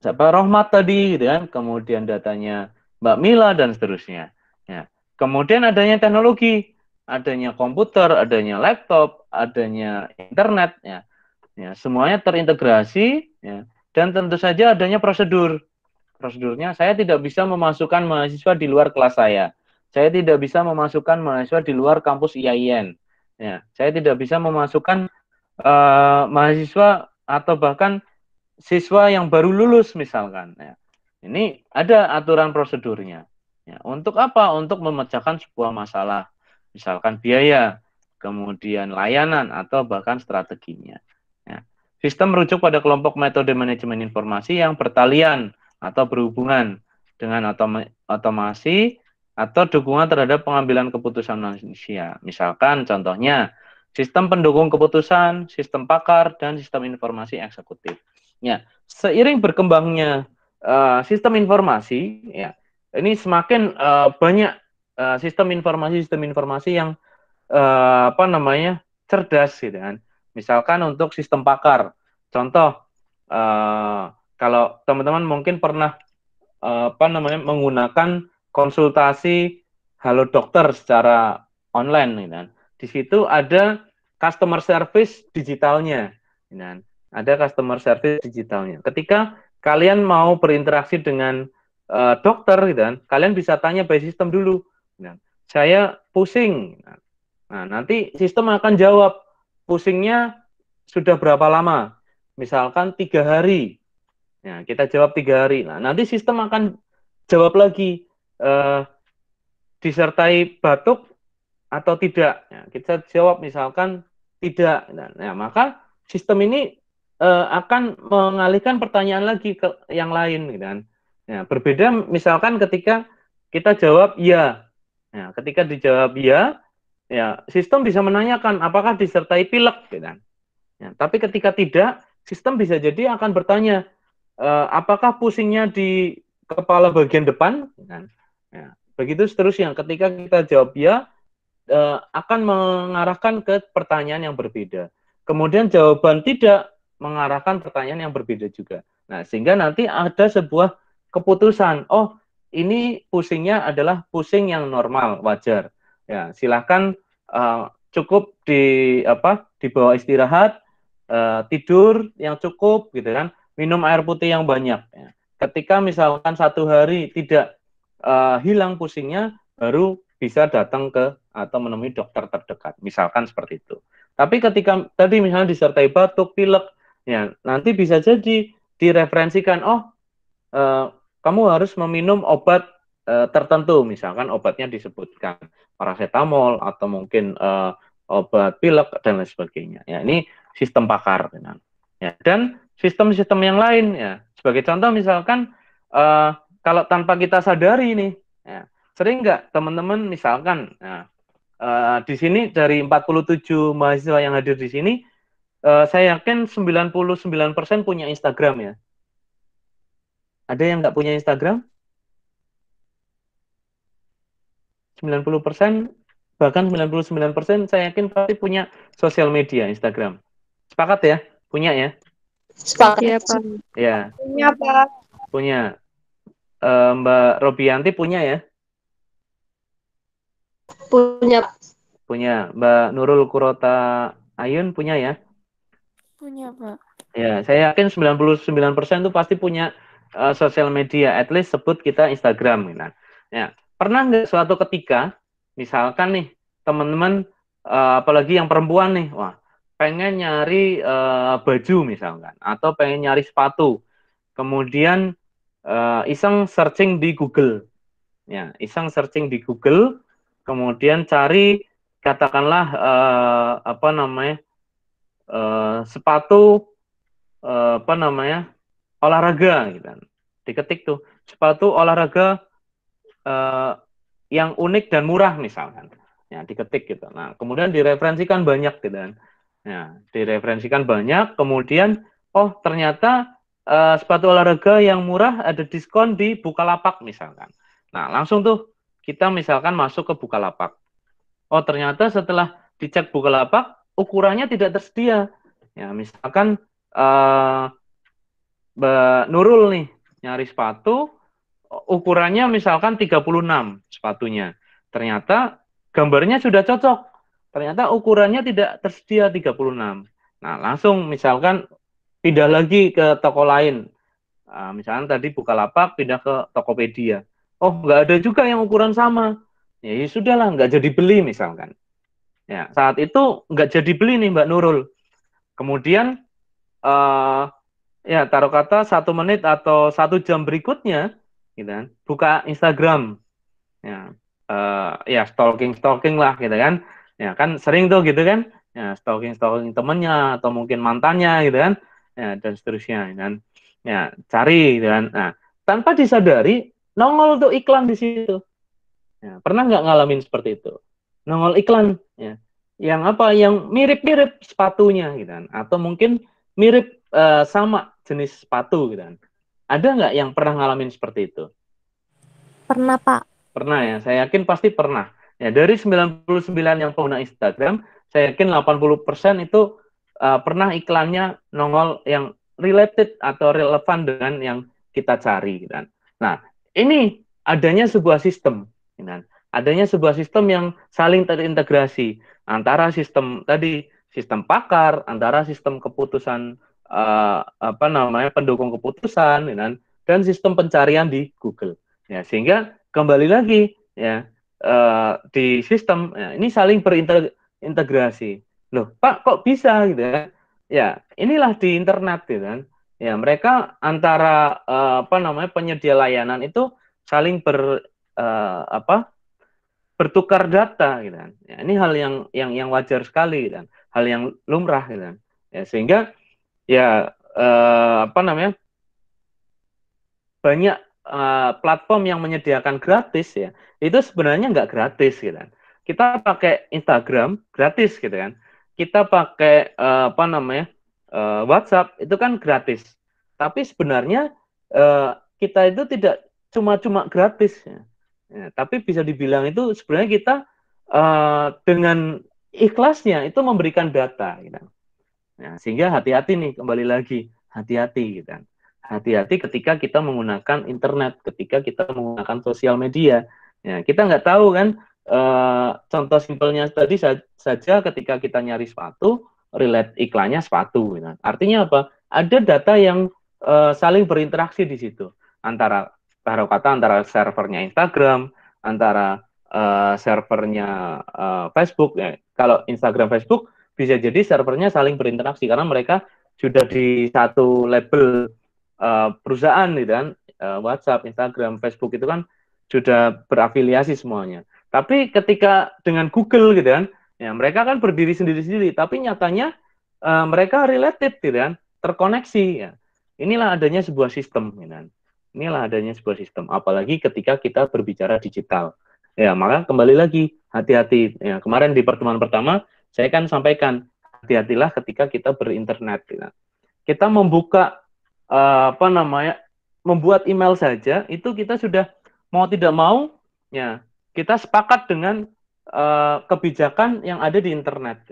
siapa Rohmat tadi, gitu kan? Kemudian datanya Mbak Mila dan seterusnya. Ya. Kemudian adanya teknologi, adanya komputer, adanya laptop, adanya internet, ya. Ya, semuanya terintegrasi, ya. Dan tentu saja adanya prosedur. Prosedurnya, saya tidak bisa memasukkan mahasiswa di luar kelas saya. Saya tidak bisa memasukkan mahasiswa di luar kampus IAIN. Ya, saya tidak bisa memasukkan mahasiswa atau bahkan siswa yang baru lulus misalkan. Ya. Ini ada aturan prosedurnya. Ya, untuk apa? Untuk memecahkan sebuah masalah. Misalkan biaya, kemudian layanan, atau bahkan strateginya. Ya. Sistem merujuk pada kelompok metode manajemen informasi yang bertalian atau berhubungan dengan otomasi atau dukungan terhadap pengambilan keputusan manusia. Misalkan contohnya sistem pendukung keputusan, sistem pakar, dan sistem informasi eksekutif. Ya, seiring berkembangnya sistem informasi, ya, ini semakin banyak sistem informasi yang apa namanya cerdas, gitu kan. Misalkan untuk sistem pakar, contoh kalau teman-teman mungkin pernah apa namanya menggunakan konsultasi Halo Dokter secara online, gitu kan. Di situ ada customer service digitalnya, gitu kan. Ada customer service digitalnya. Ketika kalian mau berinteraksi dengan dokter, gitu kan, kalian bisa tanya by sistem dulu. Gitu kan. Saya pusing. Nah, nanti sistem akan jawab pusingnya sudah berapa lama. Misalkan 3 hari. Ya, kita jawab 3 hari. Nah, nanti sistem akan jawab lagi disertai batuk atau tidak. Ya, kita jawab misalkan tidak. Nah, maka sistem ini akan mengalihkan pertanyaan lagi ke yang lain, gitu kan. Ya, berbeda misalkan ketika kita jawab ya. Ya, ketika dijawab ya, ya sistem bisa menanyakan apakah disertai pilek, gitu kan. Ya, tapi ketika tidak, sistem bisa jadi akan bertanya apakah pusingnya di kepala bagian depan, gitu kan. Ya, begitu seterusnya. Ketika kita jawab ya, akan mengarahkan ke pertanyaan yang berbeda. Kemudian jawaban tidak mengarahkan pertanyaan yang berbeda juga. Nah, sehingga nanti ada sebuah keputusan. Oh, ini pusingnya adalah pusing yang normal, wajar. Ya, silahkan cukup dibawa istirahat, tidur yang cukup, gitu kan. Minum air putih yang banyak. Ya. Ketika misalkan 1 hari tidak hilang pusingnya, baru bisa datang ke atau menemui dokter terdekat, misalkan seperti itu. Tapi ketika tadi misalnya disertai batuk, pilek, ya nanti bisa jadi direferensikan, oh kamu harus meminum obat tertentu, misalkan obatnya disebutkan paracetamol atau mungkin obat pilek dan lain sebagainya. Ya ini sistem pakar, ya. Dan sistem-sistem yang lain, ya sebagai contoh misalkan kalau tanpa kita sadari nih, ya, sering nggak teman-teman misalkan, nah, di sini dari 47 mahasiswa yang hadir di sini, saya yakin 99% punya Instagram ya. Ada yang nggak punya Instagram? 90%, bahkan 99% saya yakin pasti punya sosial media Instagram. Sepakat ya? Punya ya? Sepakat. Iya, Pak. Ya, Punya, Pak. punya. Mbak Robianti punya ya? Punya. Punya. Mbak Nurul Kurota Ayun punya ya? Punya, Pak. Ya, saya yakin 99% itu pasti punya sosial media, at least sebut kita Instagram. Gitu. Ya, pernah nggak suatu ketika, misalkan nih, teman-teman, apalagi yang perempuan nih, wah, pengen nyari baju misalkan, atau pengen nyari sepatu, kemudian iseng searching di Google. Ya, iseng searching di Google, kemudian cari, katakanlah, apa namanya, sepatu olahraga gitu kan. Diketik tuh sepatu olahraga yang unik dan murah misalkan. Ya, diketik gitu. Nah, kemudian direferensikan banyak gitu kan. Ya, direferensikan banyak, kemudian oh ternyata sepatu olahraga yang murah ada diskon di Bukalapak misalkan. Nah, langsung tuh kita misalkan masuk ke Bukalapak. Oh, ternyata setelah dicek Bukalapak ukurannya tidak tersedia. Ya, misalkan Mbak Nurul nih nyari sepatu ukurannya misalkan 36 sepatunya. Ternyata gambarnya sudah cocok. Ternyata ukurannya tidak tersedia 36. Nah, langsung misalkan pindah lagi ke toko lain. Misalkan tadi Bukalapak pindah ke Tokopedia. Oh, nggak ada juga yang ukuran sama. Ya, ya sudahlah, nggak jadi beli misalkan. Ya, saat itu nggak jadi beli nih Mbak Nurul. Kemudian ya taruh kata 1 menit atau 1 jam berikutnya, gitu kan, buka Instagram, ya, ya stalking lah, gitu kan, ya kan sering tuh gitu kan, ya stalking temennya atau mungkin mantannya, gitu kan, ya dan seterusnya, kan, ya cari, gitu kan, nah tanpa disadari nongol tuh iklan di situ, ya, pernah nggak ngalamin seperti itu, nongol iklan, ya, yang apa, yang mirip-mirip sepatunya, gitu kan, atau mungkin mirip sama jenis sepatu gitu kan. Ada nggak yang pernah ngalamin seperti itu? Pernah, Pak. Pernah ya, saya yakin pasti pernah. Ya, dari 99 yang pengguna Instagram, saya yakin 80% itu pernah iklannya nongol yang related atau relevan dengan yang kita cari gitu kan. Nah, ini adanya sebuah sistem, gitu kan. Adanya sebuah sistem yang saling terintegrasi antara sistem tadi, sistem pakar, antara sistem keputusan pendukung keputusan, dan sistem pencarian di Google. Ya, sehingga kembali lagi ya di sistem ya, ini saling berintegrasi. Loh, Pak, kok bisa gitu ya? Ya, inilah di internet gitu kan. Ya, mereka antara penyedia layanan itu saling bertukar data gitu kan. Ya, ini hal yang wajar sekali gitu kan. Hal yang lumrah gitu kan. Ya, sehingga ya banyak platform yang menyediakan gratis ya. Itu sebenarnya nggak gratis gitu kan. Kita pakai Instagram gratis gitu kan. Kita pakai WhatsApp itu kan gratis. Tapi sebenarnya kita itu tidak cuma gratis ya. Ya, tapi bisa dibilang itu sebenarnya kita dengan ikhlasnya itu memberikan data gitu. Nah, sehingga hati-hati nih, kembali lagi, hati-hati gitu kan. Hati-hati ketika kita menggunakan internet, ketika kita menggunakan sosial media. Ya, kita nggak tahu kan, contoh simpelnya tadi saja ketika kita nyari sepatu, relate iklannya sepatu. Gitu. Artinya apa? Ada data yang saling berinteraksi di situ. Taruh kata antara servernya Instagram, antara servernya Facebook. Ya. Kalau Instagram, Facebook, bisa jadi servernya saling berinteraksi karena mereka sudah di satu label perusahaan gitu kan. WhatsApp, Instagram, Facebook itu kan sudah berafiliasi semuanya. Tapi ketika dengan Google gitu kan, ya mereka kan berdiri sendiri-sendiri, tapi nyatanya mereka related gitu kan, terkoneksi ya. Inilah adanya sebuah sistem gitu kan. Inilah adanya sebuah sistem, apalagi ketika kita berbicara digital. Ya, maka kembali lagi hati-hati. Ya, kemarin di pertemuan pertama saya kan sampaikan hati-hatilah ketika kita berinternet. Ya. Kita membuka membuat email saja itu kita sudah mau tidak mau ya kita sepakat dengan kebijakan yang ada di internet.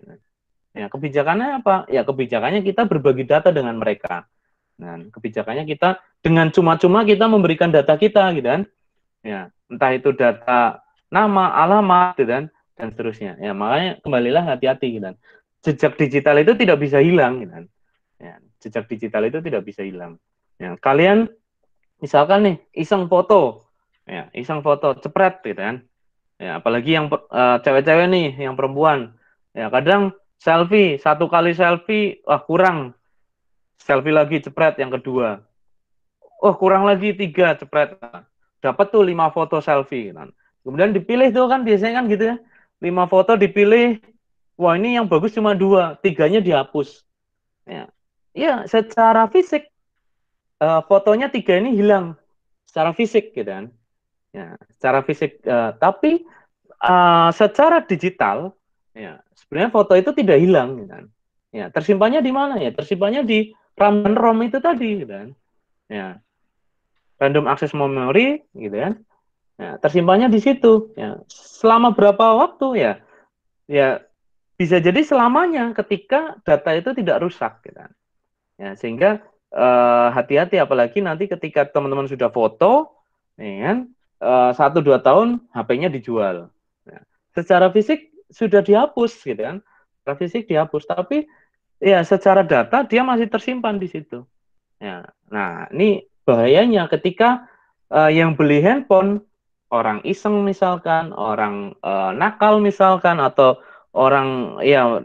Ya, kebijakannya apa? Ya, kebijakannya kita berbagi data dengan mereka. Nah, kebijakannya kita dengan cuma-cuma kita memberikan data kita gitu kan. Ya, entah itu data nama, alamat gitu kan dan seterusnya. Ya, makanya kembalilah hati-hati gitu kan. Jejak digital itu tidak bisa hilang gitu kan. Ya, jejak digital itu tidak bisa hilang. Ya, kalian misalkan nih iseng foto cepret gitu kan. Ya, apalagi yang cewek-cewek nih, yang perempuan. Ya, kadang satu kali selfie, wah kurang. Selfie lagi cepret yang kedua. Oh, kurang lagi 3 cepret. Dapat tuh 5 foto selfie kan. Kemudian dipilih tuh kan biasanya kan gitu ya. 5 foto dipilih. Wah, ini yang bagus cuma 2, 3-nya dihapus. Ya. Ya, secara fisik fotonya 3 ini hilang secara fisik gitu kan. Ya, secara fisik tapi secara digital ya sebenarnya foto itu tidak hilang gitu kan. Ya, tersimpannya di mana ya? Tersimpannya di RAM dan ROM itu tadi gitu kan. Ya, random access memory gitu kan. Ya, tersimpannya di situ ya. Selama berapa waktu ya? Ya bisa jadi selamanya ketika data itu tidak rusak gitu kan. Ya, sehingga hati-hati apalagi nanti ketika teman-teman sudah foto ya kan 1-2 tahun HP-nya dijual. Nah, secara fisik sudah dihapus gitu kan. Secara fisik dihapus tapi ya secara data dia masih tersimpan di situ. Ya. Nah, ini bahayanya ketika yang beli handphone orang iseng misalkan, orang nakal misalkan atau orang ya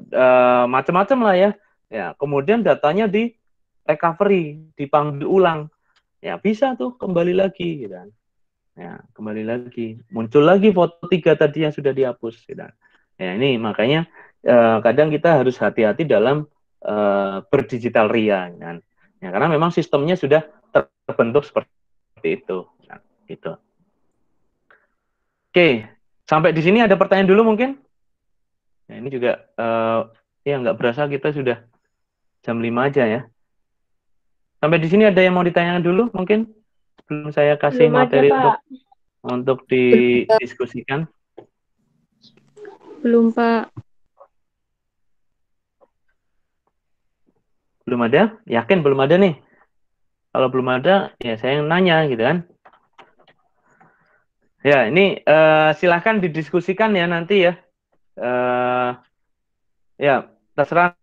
macam-macam lah ya. Ya, kemudian datanya di recovery, dipanggil ulang. Ya, bisa tuh kembali lagi gitu kan. Ya, kembali lagi. Muncul lagi foto 3 tadi yang sudah dihapus gitu kan. Ya, ini makanya kadang kita harus hati-hati dalam berdigital ria gitu kan. Ya, karena memang sistemnya sudah terbentuk seperti itu. Nah, gitu. Oke, sampai di sini ada pertanyaan dulu mungkin? Nah, ini juga ya nggak berasa kita sudah jam 5 aja ya. Sampai di sini ada yang mau ditanyakan dulu mungkin sebelum saya kasih Belum ada, materi Pak. untuk didiskusikan. Belum, Pak. Belum ada? Yakin belum ada nih? Kalau belum ada, ya saya yang nanya gitu kan. Ya, ini silahkan didiskusikan ya nanti ya. Ya, terserah.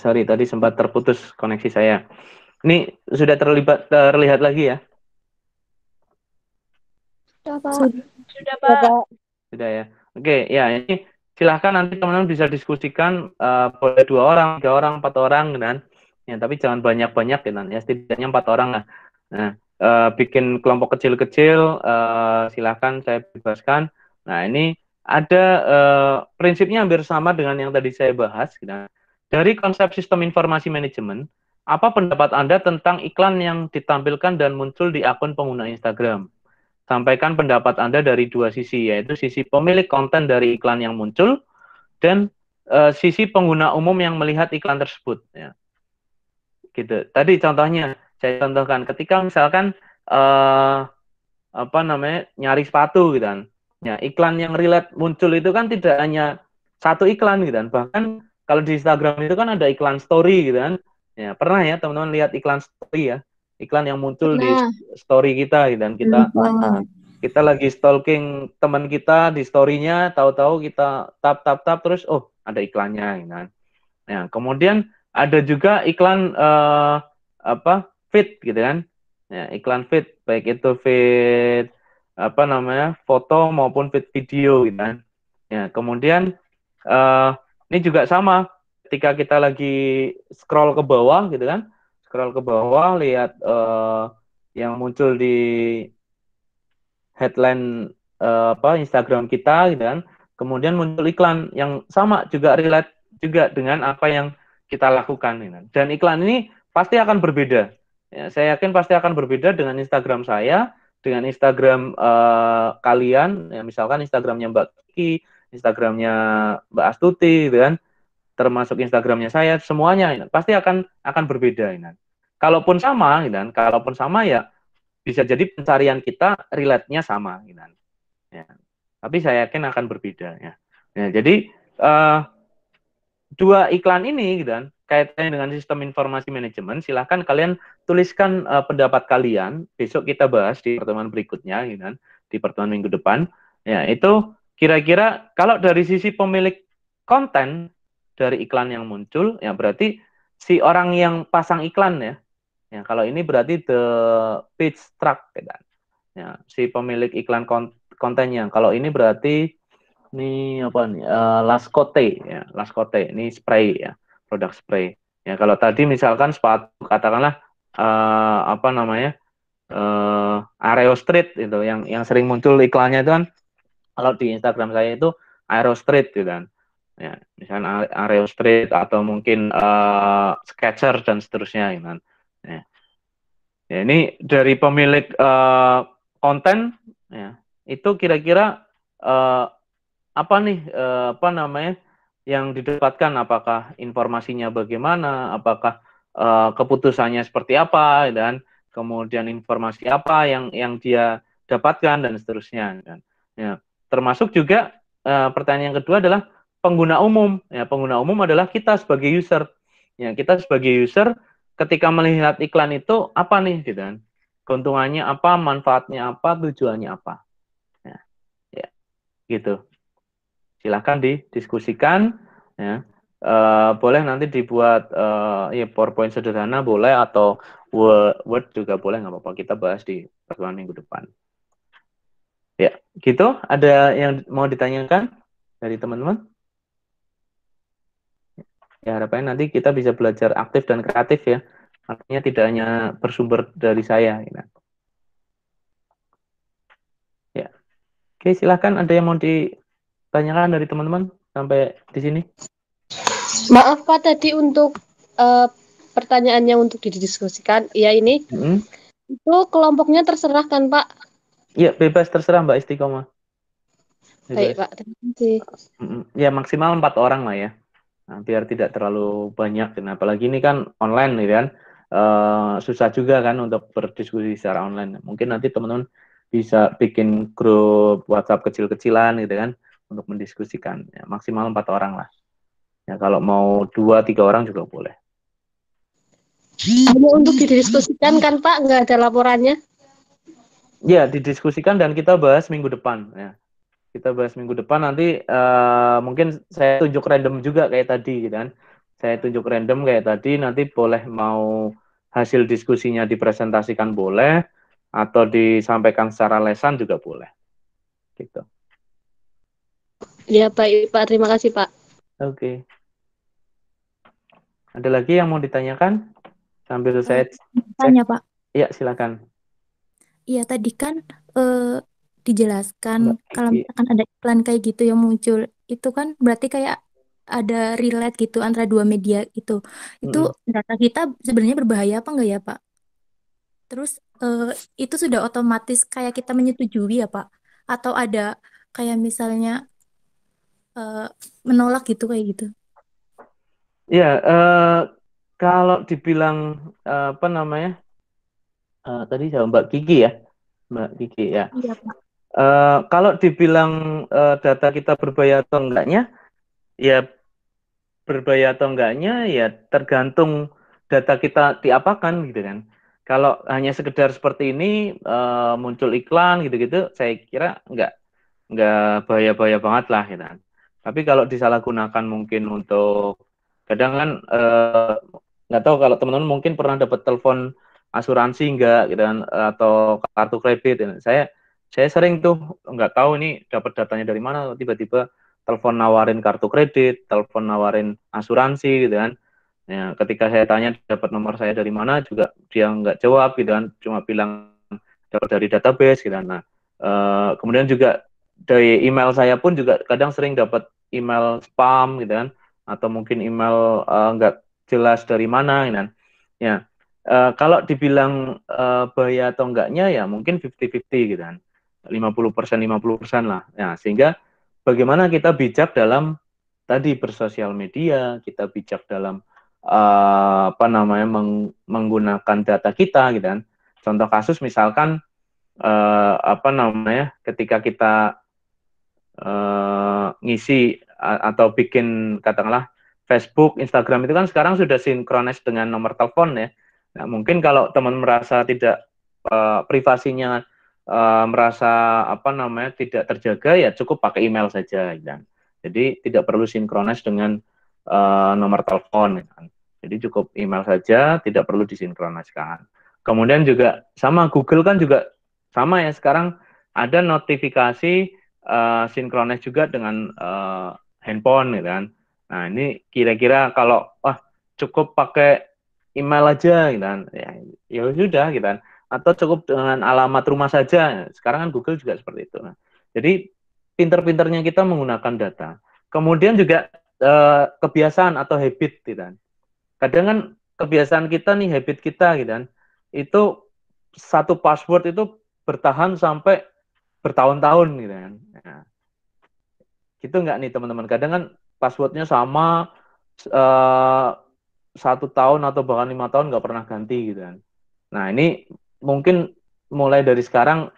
sorry tadi sempat terputus koneksi saya. Ini sudah terlihat lagi ya? Sudah, Pak. Sudah, Pak. Sudah ya. Oke, ya ini silahkan nanti teman-teman bisa diskusikan boleh 2 orang, 3 orang, 4 orang kan. Ya, tapi jangan banyak-banyak ya, setidaknya 4 orang lah. Nah, bikin kelompok kecil-kecil silahkan saya bebaskan. Nah, ini ada prinsipnya hampir sama dengan yang tadi saya bahas gitu. Dari konsep sistem informasi manajemen, apa pendapat Anda tentang iklan yang ditampilkan dan muncul di akun pengguna Instagram? Sampaikan pendapat Anda dari 2 sisi, yaitu sisi pemilik konten dari iklan yang muncul dan sisi pengguna umum yang melihat iklan tersebut. Ya. Gitu. Tadi contohnya, saya contohkan ketika misalkan nyari sepatu gitu kan. Ya, iklan yang relate muncul itu kan tidak hanya satu iklan gitu kan. Bahkan kalau di Instagram itu kan ada iklan story gitu kan. Ya, pernah ya teman-teman lihat iklan story ya? Iklan yang muncul di story kita gitu kan. Kita lagi stalking teman kita di story-nya, tahu-tahu kita tap terus ada iklannya gitu kan. Nah, kemudian ada juga iklan feed gitu kan. Ya, iklan feed baik itu feed foto maupun feed video gitu kan. Ya, kemudian ini juga sama ketika kita lagi scroll ke bawah gitu kan. Scroll ke bawah lihat yang muncul di headline Instagram kita gitu kan. Kemudian muncul iklan yang sama juga relate juga dengan apa yang kita lakukan gitu. Dan iklan ini pasti akan berbeda. Ya, saya yakin pasti akan berbeda dengan Instagram saya, dengan Instagram kalian, ya, misalkan Instagramnya Mbak Kiki, Instagramnya Mbak Astuti, gitu kan, termasuk Instagramnya saya, semuanya pasti akan berbeda. Gitu. Kalaupun sama, gitu kan, kalaupun sama ya bisa jadi pencarian kita relate-nya sama. Gitu kan. Ya. Tapi saya yakin akan berbeda. Ya. Ya, jadi 2 iklan ini, gitu kan, kaitannya dengan sistem informasi manajemen, silahkan kalian tuliskan pendapat kalian. Besok kita bahas di pertemuan berikutnya, gitu kan, di pertemuan minggu depan. Ya, itu kira-kira kalau dari sisi pemilik konten dari iklan yang muncul, ya berarti si orang yang pasang iklan ya. Ya, kalau ini berarti the page track, gitu kan. Ya, si pemilik iklan kontennya. Kalau ini berarti ini apa nih? Laskote ya, Laskote. Ini spray ya, produk spray. Ya kalau tadi misalkan sepatu katakanlah Areo Street itu yang sering muncul iklannya itu kan kalau di Instagram saya itu Areo Street gitu kan. Ya, misalnya Areo Street atau mungkin Skechers dan seterusnya gitu kan. Ya. Ya, ini dari pemilik konten ya. Itu kira-kira apa nih yang didapatkan, apakah informasinya bagaimana, apakah keputusannya seperti apa, dan kemudian informasi apa yang dia dapatkan dan seterusnya kan. Ya, termasuk juga pertanyaan yang kedua adalah pengguna umum. Ya, pengguna umum adalah kita sebagai user. Ya, kita sebagai user ketika melihat iklan itu apa nih gitu kan. Keuntungannya apa, manfaatnya apa, tujuannya apa. Ya, gitu. Silahkan didiskusikan ya. Boleh nanti dibuat PowerPoint sederhana boleh atau Word juga boleh, nggak apa-apa, kita bahas di pertemuan minggu depan ya. Gitu, ada yang mau ditanyakan dari teman-teman? Ya, harapannya nanti kita bisa belajar aktif dan kreatif ya, artinya tidak hanya bersumber dari saya gitu. Ya, oke, silahkan, ada yang mau ditanyakan dari teman-teman sampai di sini? Maaf Pak, tadi untuk pertanyaannya untuk didiskusikan, ya ini itu kelompoknya terserah kan Pak? Iya, bebas, terserah Mbak Istiqomah. Baik Pak, terima kasih. Ya maksimal 4 orang lah ya, nah, biar tidak terlalu banyak. Nah, apalagi ini kan online gitu kan, susah juga kan untuk berdiskusi secara online. Mungkin nanti teman-teman bisa bikin grup WhatsApp kecil-kecilan gitu kan untuk mendiskusikan. Ya, maksimal 4 orang lah. Ya, kalau mau 2-3 orang juga boleh. Hanya untuk didiskusikan kan Pak, nggak ada laporannya? Ya, didiskusikan dan kita bahas minggu depan. Ya. Kita bahas minggu depan nanti mungkin saya tunjuk random juga kayak tadi gitu kan. saya tunjuk random kayak tadi, nanti boleh mau hasil diskusinya dipresentasikan boleh, atau disampaikan secara lesan juga boleh. Gitu. Ya, baik Pak. Terima kasih Pak. Oke. Ada lagi yang mau ditanyakan? Sambil saya cek. Tanya Pak. Iya, silakan. Iya, tadi kan dijelaskan Mbak kalau Kiki. misalkan ada iklan kayak gitu yang muncul, itu kan berarti kayak ada relate gitu antara dua media itu. Itu data kita sebenarnya berbahaya apa enggak ya, Pak? Terus itu sudah otomatis kayak kita menyetujui ya, Pak? Atau ada kayak misalnya menolak gitu kayak gitu? Ya, kalau dibilang apa namanya? Tadi sama Mbak Kiki ya, Mbak Kiki ya. Iya, Pak. Kalau dibilang data kita berbahaya atau enggaknya, ya berbahaya atau enggaknya ya tergantung data kita diapakan gitu kan. Kalau hanya sekedar seperti ini muncul iklan gitu-gitu, saya kira enggak bahaya-bahaya banget lah gitu kan. Tapi kalau disalahgunakan mungkin untuk kadang kan nggak tahu kalau teman-teman mungkin pernah dapat telepon asuransi enggak gitu kan, atau kartu kredit. Saya sering tuh nggak tahu ini dapat datanya dari mana, tiba-tiba telepon nawarin kartu kredit, telepon nawarin asuransi gitu kan. Ya, ketika saya tanya dapat nomor saya dari mana juga dia nggak jawab gitu kan, cuma bilang dapat dari database gitu kan. Nah, kemudian juga dari email saya pun juga kadang sering dapat email spam gitu kan, atau mungkin email nggak jelas dari mana gitu kan. Ya, kalau dibilang bahaya atau enggaknya ya mungkin 50-50 gitu kan. 50% 50% lah. Ya, sehingga bagaimana kita bijak dalam tadi bersosial media, kita bijak dalam apa namanya menggunakan data kita gitu kan. Contoh kasus misalkan apa namanya ketika kita ngisi atau bikin katakanlah Facebook, Instagram itu kan sekarang sudah sinkronis dengan nomor telepon ya. Nah, mungkin kalau teman merasa tidak privasinya merasa apa namanya tidak terjaga ya cukup pakai email saja gitu kan. Jadi tidak perlu sinkronis dengan nomor telepon gitu kan. Jadi cukup email saja, tidak perlu disinkroniskan. Kemudian juga sama Google kan juga sama ya sekarang ada notifikasi sinkronis juga dengan handphone gitu kan. Nah, ini kira-kira kalau cukup pakai email aja gitu kan. Ya sudah gitu kan. Atau cukup dengan alamat rumah saja. Sekarang kan Google juga seperti itu. Nah, jadi pinter-pinternya kita menggunakan data. Kemudian juga kebiasaan atau habit gitu kan. Kadang kan kebiasaan kita nih, habit kita gitu kan. Itu satu password itu bertahan sampai bertahun-tahun gitu kan. Nah, gitu nggak nih teman-teman? Kadang kan passwordnya sama 1 tahun atau bahkan 5 tahun nggak pernah ganti gitu kan. Nah ini mungkin mulai dari sekarang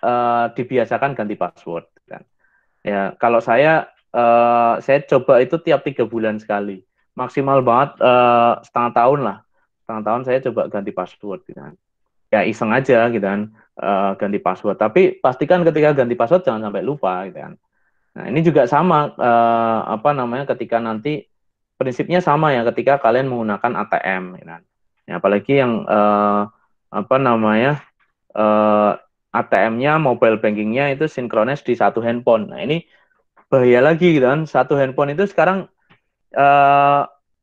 dibiasakan ganti password kan. Ya kalau saya coba itu tiap 3 bulan sekali, maksimal banget setengah tahun lah. Setengah tahun saya coba ganti password gitu kan. Ya iseng aja gitu kan ganti password. Tapi pastikan ketika ganti password jangan sampai lupa gitu kan. Nah ini juga sama apa namanya ketika nanti prinsipnya sama ya ketika kalian menggunakan ATM gitu kan. Ya, apalagi yang apa namanya ATM-nya, mobile banking-nya itu sinkronis di satu handphone. Nah ini bahaya lagi gitu kan. Satu handphone itu sekarang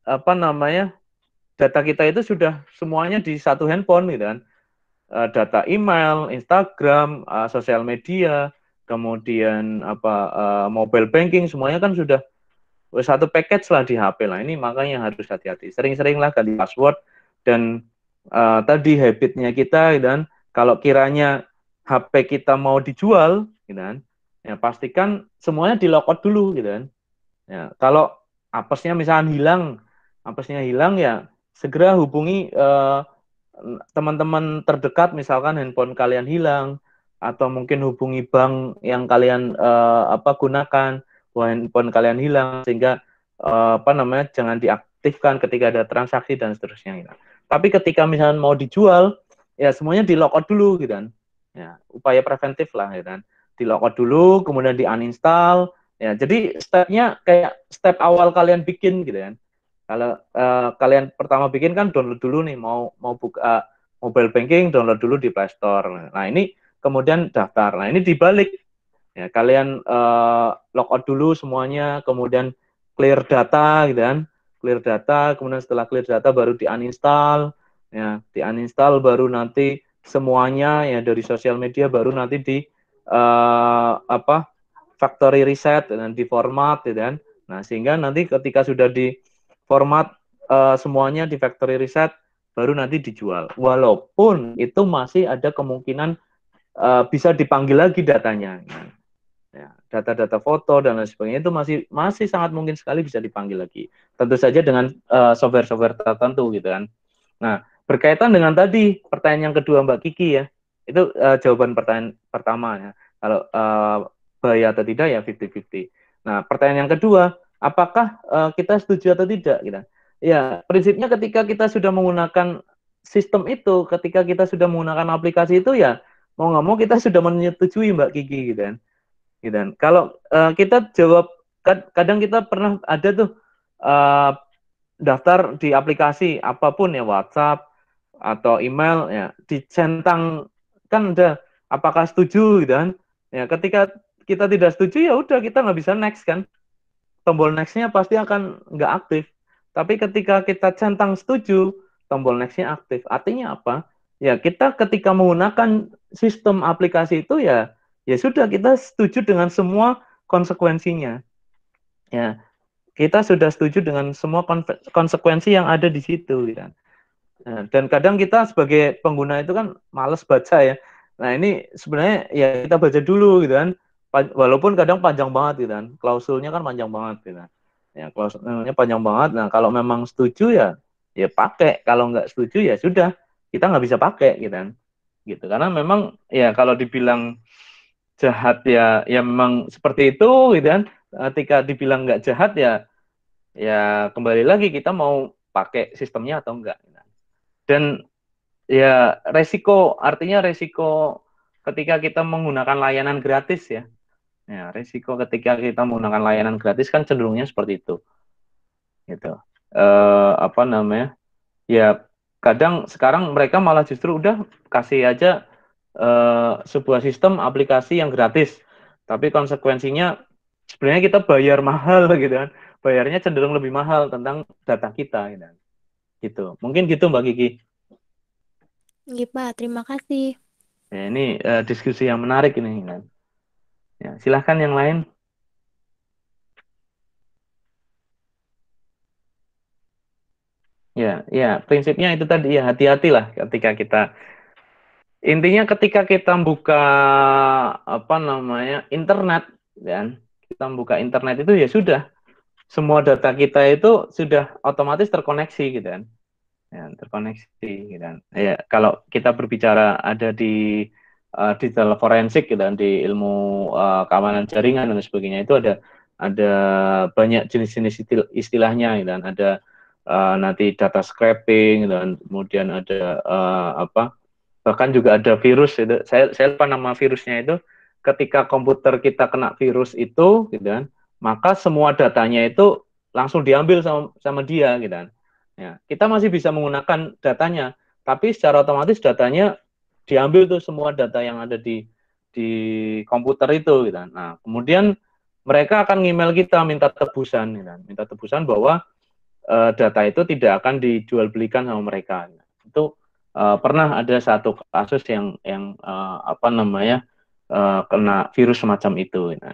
apa namanya data kita itu sudah semuanya di satu handphone gitu kan. Data email, Instagram, sosial media, kemudian mobile banking semuanya kan sudah satu package lah di HP lah. Ini makanya harus hati-hati. Sering-seringlah ganti password dan tadi habitnya kita dan kalau kiranya HP kita mau dijual gitu kan, ya pastikan semuanya di logout dulu gitu kan. Ya, kalau apesnya misalnya hilang ya segera hubungi teman-teman terdekat misalkan handphone kalian hilang atau mungkin hubungi bank yang kalian gunakan handphone kalian hilang sehingga apa namanya jangan diaktifkan ketika ada transaksi dan seterusnya gitu. Tapi ketika misalnya mau dijual ya semuanya di logout dulu gitu kan. Ya, upaya preventif lah gitu kan. Di logout dulu kemudian di uninstall ya. Jadi stepnya kayak step awal kalian bikin gitu kan. Kalau kalian pertama bikin kan download dulu nih, mau buka mobile banking, download dulu di Play Store. Nah ini kemudian daftar. Nah ini dibalik, ya kalian logout dulu semuanya, kemudian clear data gitu kan, clear data, kemudian setelah clear data baru di uninstall, ya di uninstall baru nanti semuanya ya dari sosial media baru nanti di factory reset dan di format gitu kan. Nah sehingga nanti ketika sudah di format semuanya di factory reset baru nanti dijual. Walaupun itu masih ada kemungkinan bisa dipanggil lagi datanya. Ya, data-data foto dan lain sebagainya itu masih sangat mungkin sekali bisa dipanggil lagi. Tentu saja dengan software-software tertentu gitu kan. Nah, berkaitan dengan tadi pertanyaan yang kedua Mbak Kiki ya. Itu jawaban pertanyaan pertama ya. Kalau bahaya atau tidak ya 50-50. Nah, pertanyaan yang kedua, apakah kita setuju atau tidak gitu. Ya, prinsipnya ketika kita sudah menggunakan sistem itu, ketika kita sudah menggunakan aplikasi itu ya mau nggak mau kita sudah menyetujui Mbak Kiki gitu kan. Gitu kan. Kalau kita jawab, kadang kita pernah ada tuh daftar di aplikasi apapun ya, WhatsApp atau email ya, dicentang kan ada apakah setuju gitu kan. Ya, ketika kita tidak setuju ya udah kita nggak bisa next kan. Tombol next-nya pasti akan nggak aktif. Tapi ketika kita centang setuju, tombol next-nya aktif. Artinya apa? Ya kita ketika menggunakan sistem aplikasi itu ya sudah kita setuju dengan semua konsekuensinya. Ya, kita sudah setuju dengan semua konsekuensi yang ada di situ gitu kan. Nah, dan kadang kita sebagai pengguna itu kan males baca ya. Nah, ini sebenarnya ya kita baca dulu gitu kan. Walaupun kadang panjang banget gitu kan. Klausulnya kan panjang banget gitu kan. Ya, klausulnya panjang banget. Nah, kalau memang setuju ya pakai. Kalau nggak setuju ya sudah, kita nggak bisa pakai gitu kan. Gitu. Karena memang ya kalau dibilang jahat ya memang seperti itu gitu kan. Ketika dibilang nggak jahat ya kembali lagi kita mau pakai sistemnya atau enggak. Dan ya artinya resiko ketika kita menggunakan layanan gratis ya. Ya, resiko ketika kita menggunakan layanan gratis kan cenderungnya seperti itu. Gitu. Apa namanya? Ya kadang sekarang mereka malah justru udah kasih aja sebuah sistem aplikasi yang gratis. Tapi konsekuensinya sebenarnya kita bayar mahal gitu kan. Bayarnya cenderung lebih mahal tentang data kita gitu. Gitu. Mungkin gitu Mbak Kiki. Iya Pak, terima kasih. Ya, ini diskusi yang menarik ini kan. Ya, silahkan yang lain. Ya, prinsipnya itu tadi ya hati-hatilah ketika kita intinya ketika kita buka apa namanya internet kan, kita buka internet itu ya sudah semua data kita itu sudah otomatis terkoneksi gitu kan. Ya, terkoneksi gitu kan. Ya, kalau kita berbicara ada di digital forensik gitu kan, di ilmu keamanan jaringan dan sebagainya itu ada banyak jenis-jenis istilahnya gitu kan. Ada nanti data scraping dan kemudian ada bahkan juga ada virus itu. Saya lupa nama virusnya itu. Ketika komputer kita kena virus itu gitu kan, maka semua datanya itu langsung diambil sama dia gitu kan. Ya, kita masih bisa menggunakan datanya, tapi secara otomatis datanya diambil tuh semua data yang ada di komputer itu gitu. Nah, kemudian mereka akan email kita minta tebusan gitu. Minta tebusan bahwa data itu tidak akan dijual belikan sama mereka. Itu pernah ada satu kasus yang apa namanya kena virus semacam itu gitu.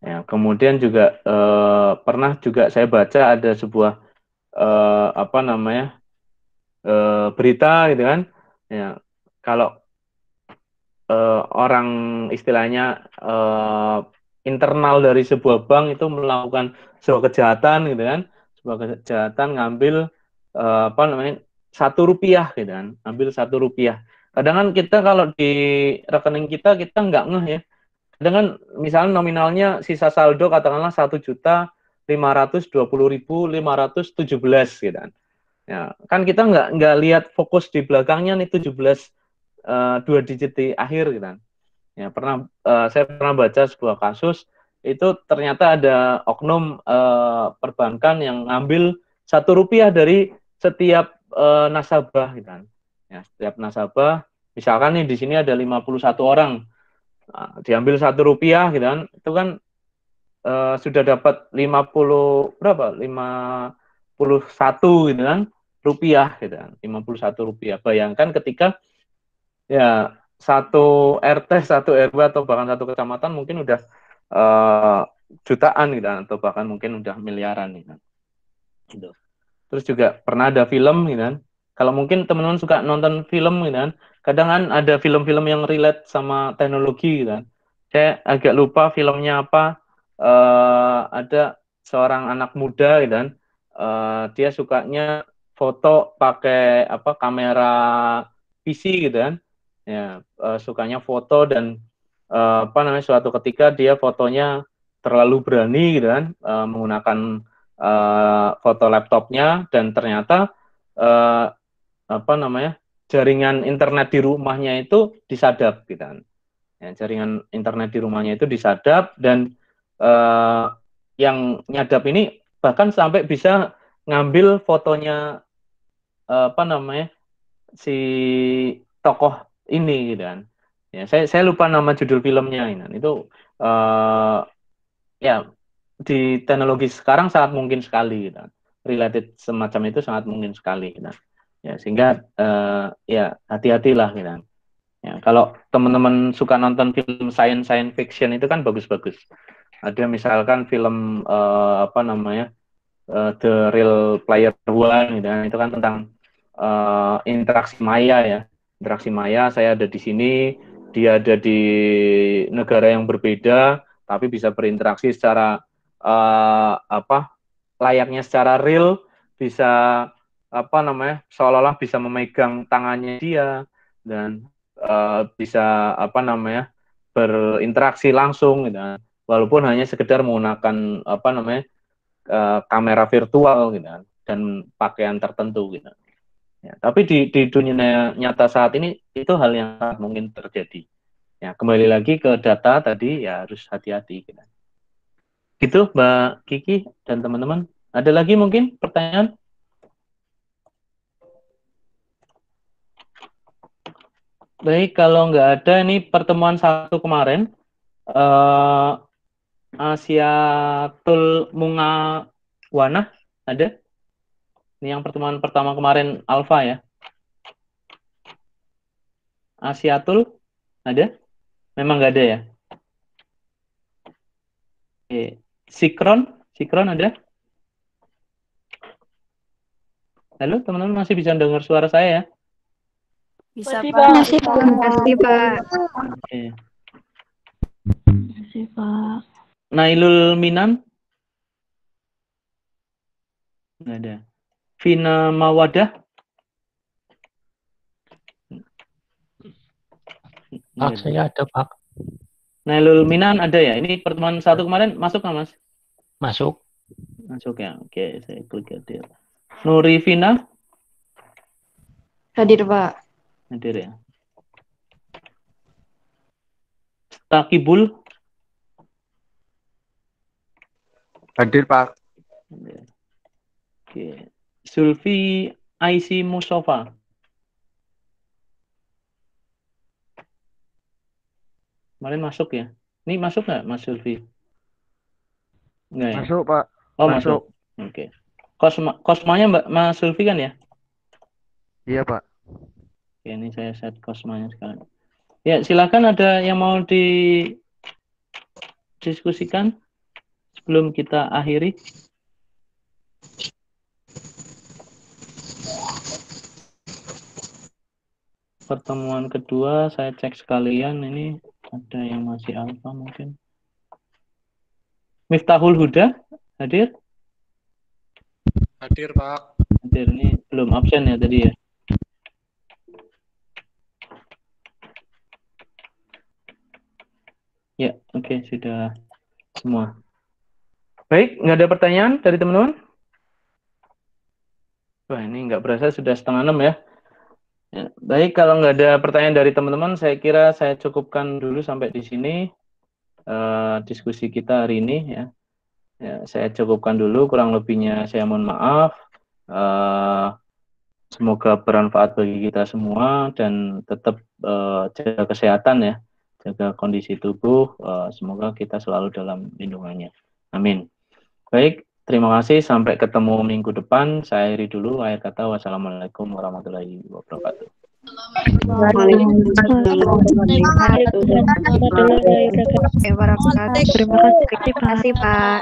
Ya, kemudian juga pernah juga saya baca ada sebuah apa namanya berita gitu kan, ya kalau orang istilahnya internal dari sebuah bank itu melakukan sebuah kejahatan gitu kan, sebuah kejahatan ngambil apa namanya Rp1 gitu kan, ambil Rp1. Kadang kan kita kalau di rekening kita nggak ngeh ya. Kadang kan misalnya nominalnya sisa saldo katakanlah 1.520.517 gitu kan. Ya, kan kita nggak lihat fokus di belakangnya nih 17 2 digit di akhir gitu kan. Ya, saya pernah baca sebuah kasus itu ternyata ada oknum perbankan yang ngambil Rp1 dari setiap nasabah gitu kan. Ya, setiap nasabah, misalkan nih di sini ada 51 orang, diambil Rp1 gitu kan, itu kan sudah dapat 50 berapa? 51 gitu kan rupiah gitu kan. 51 rupiah. Bayangkan ketika ya satu RT, satu RW atau bahkan satu kecamatan mungkin udah jutaan gitu kan, atau bahkan mungkin udah miliaran gitu kan. Gitu. Terus juga pernah ada film gitu kan. Kalau mungkin teman-teman suka nonton film gitu kan, kadang kan ada film-film yang relate sama teknologi gitu kan. Saya agak lupa filmnya apa. Ada seorang anak muda gitu kan. Dia sukanya foto pakai apa kamera PC gitu kan. Ya, sukanya foto dan apa namanya suatu ketika dia fotonya terlalu berani gitu kan, menggunakan foto laptopnya dan ternyata apa namanya jaringan internet di rumahnya itu disadap gitu kan. Ya, jaringan internet di rumahnya itu disadap dan yang nyadap ini bahkan sampai bisa ngambil fotonya apa namanya si tokoh ini gitu kan. Ya, saya lupa nama judul filmnya ini. Itu ya di teknologi sekarang sangat mungkin sekali gitu. Related semacam itu sangat mungkin sekali gitu. Ya sehingga ya hati-hatilah gitu. Ya, kalau teman-teman suka nonton film science fiction itu kan bagus-bagus. Ada misalkan film apa namanya The Real Player One gitu kan. Itu kan tentang interaksi maya ya. Interaksi maya, saya ada di sini, dia ada di negara yang berbeda, tapi bisa berinteraksi secara apa layaknya secara real, bisa apa namanya seolah-olah bisa memegang tangannya dia dan bisa apa namanya berinteraksi langsung gitu. Walaupun hanya sekedar menggunakan apa namanya kamera virtual gitu dan pakaian tertentu gitu. Ya, tapi di dunia nyata saat ini itu hal yang sangat mungkin terjadi. Ya, kembali lagi ke data tadi ya harus hati-hati gitu. Gitu Mbak Kiki dan teman-teman. Ada lagi mungkin pertanyaan? Baik, kalau nggak ada ini pertemuan satu kemarin Asiatul Mungawana ada? Ini yang pertemuan pertama kemarin Alfa ya. Asiatul ada? Memang nggak ada ya? Oke. Sikron ada? Halo teman-teman masih bisa dengar suara saya ya? Bisa, Masih, Pak. Pak. Masih, Pak. Masih, Pak. Oke. Masih, Pak. Nailul Minan? Nggak ada. Vina Mawadah? Pak, saya ada, Pak. Nailul Minan ada ya? Ini pertemuan satu kemarin masuk nggak, Mas? Masuk. Masuk ya. Oke, saya klik hadir. Nuri Vina? Hadir, Pak. Hadir ya. Takibul? Hadir, Pak. Oke. Zulfi IC Mustafa? Kemarin masuk ya? Ini masuk nggak, Mas Zulfi? Nggak ya? Masuk, Pak. Oh, masuk. Oke. Kosmanya Mbak Mas Zulfi kan ya? Iya, Pak. Oke, ini saya set kosmanya sekarang. Ya, silakan ada yang mau didiskusikan sebelum kita akhiri. Pertemuan kedua, saya cek sekalian. Ini ada yang masih alfa mungkin. Miftahul Huda, hadir? Hadir, Pak. Hadir, ini belum absen ya tadi ya? Ya, oke, sudah semua. Baik, nggak ada pertanyaan dari teman-teman? Wah, ini nggak berasa sudah 5:30 ya. Ya, baik, kalau nggak ada pertanyaan dari teman-teman, saya kira saya cukupkan dulu sampai di sini. diskusi kita hari ini ya. Saya cukupkan dulu, kurang lebihnya saya mohon maaf. Semoga bermanfaat bagi kita semua dan tetap jaga kesehatan ya, jaga kondisi tubuh. Semoga kita selalu dalam lindungannya. Amin. Baik, terima kasih. Sampai ketemu minggu depan. Saya akhiri dulu. Akhir kata, wassalamualaikum warahmatullahi wabarakatuh. Terima kasih Pak.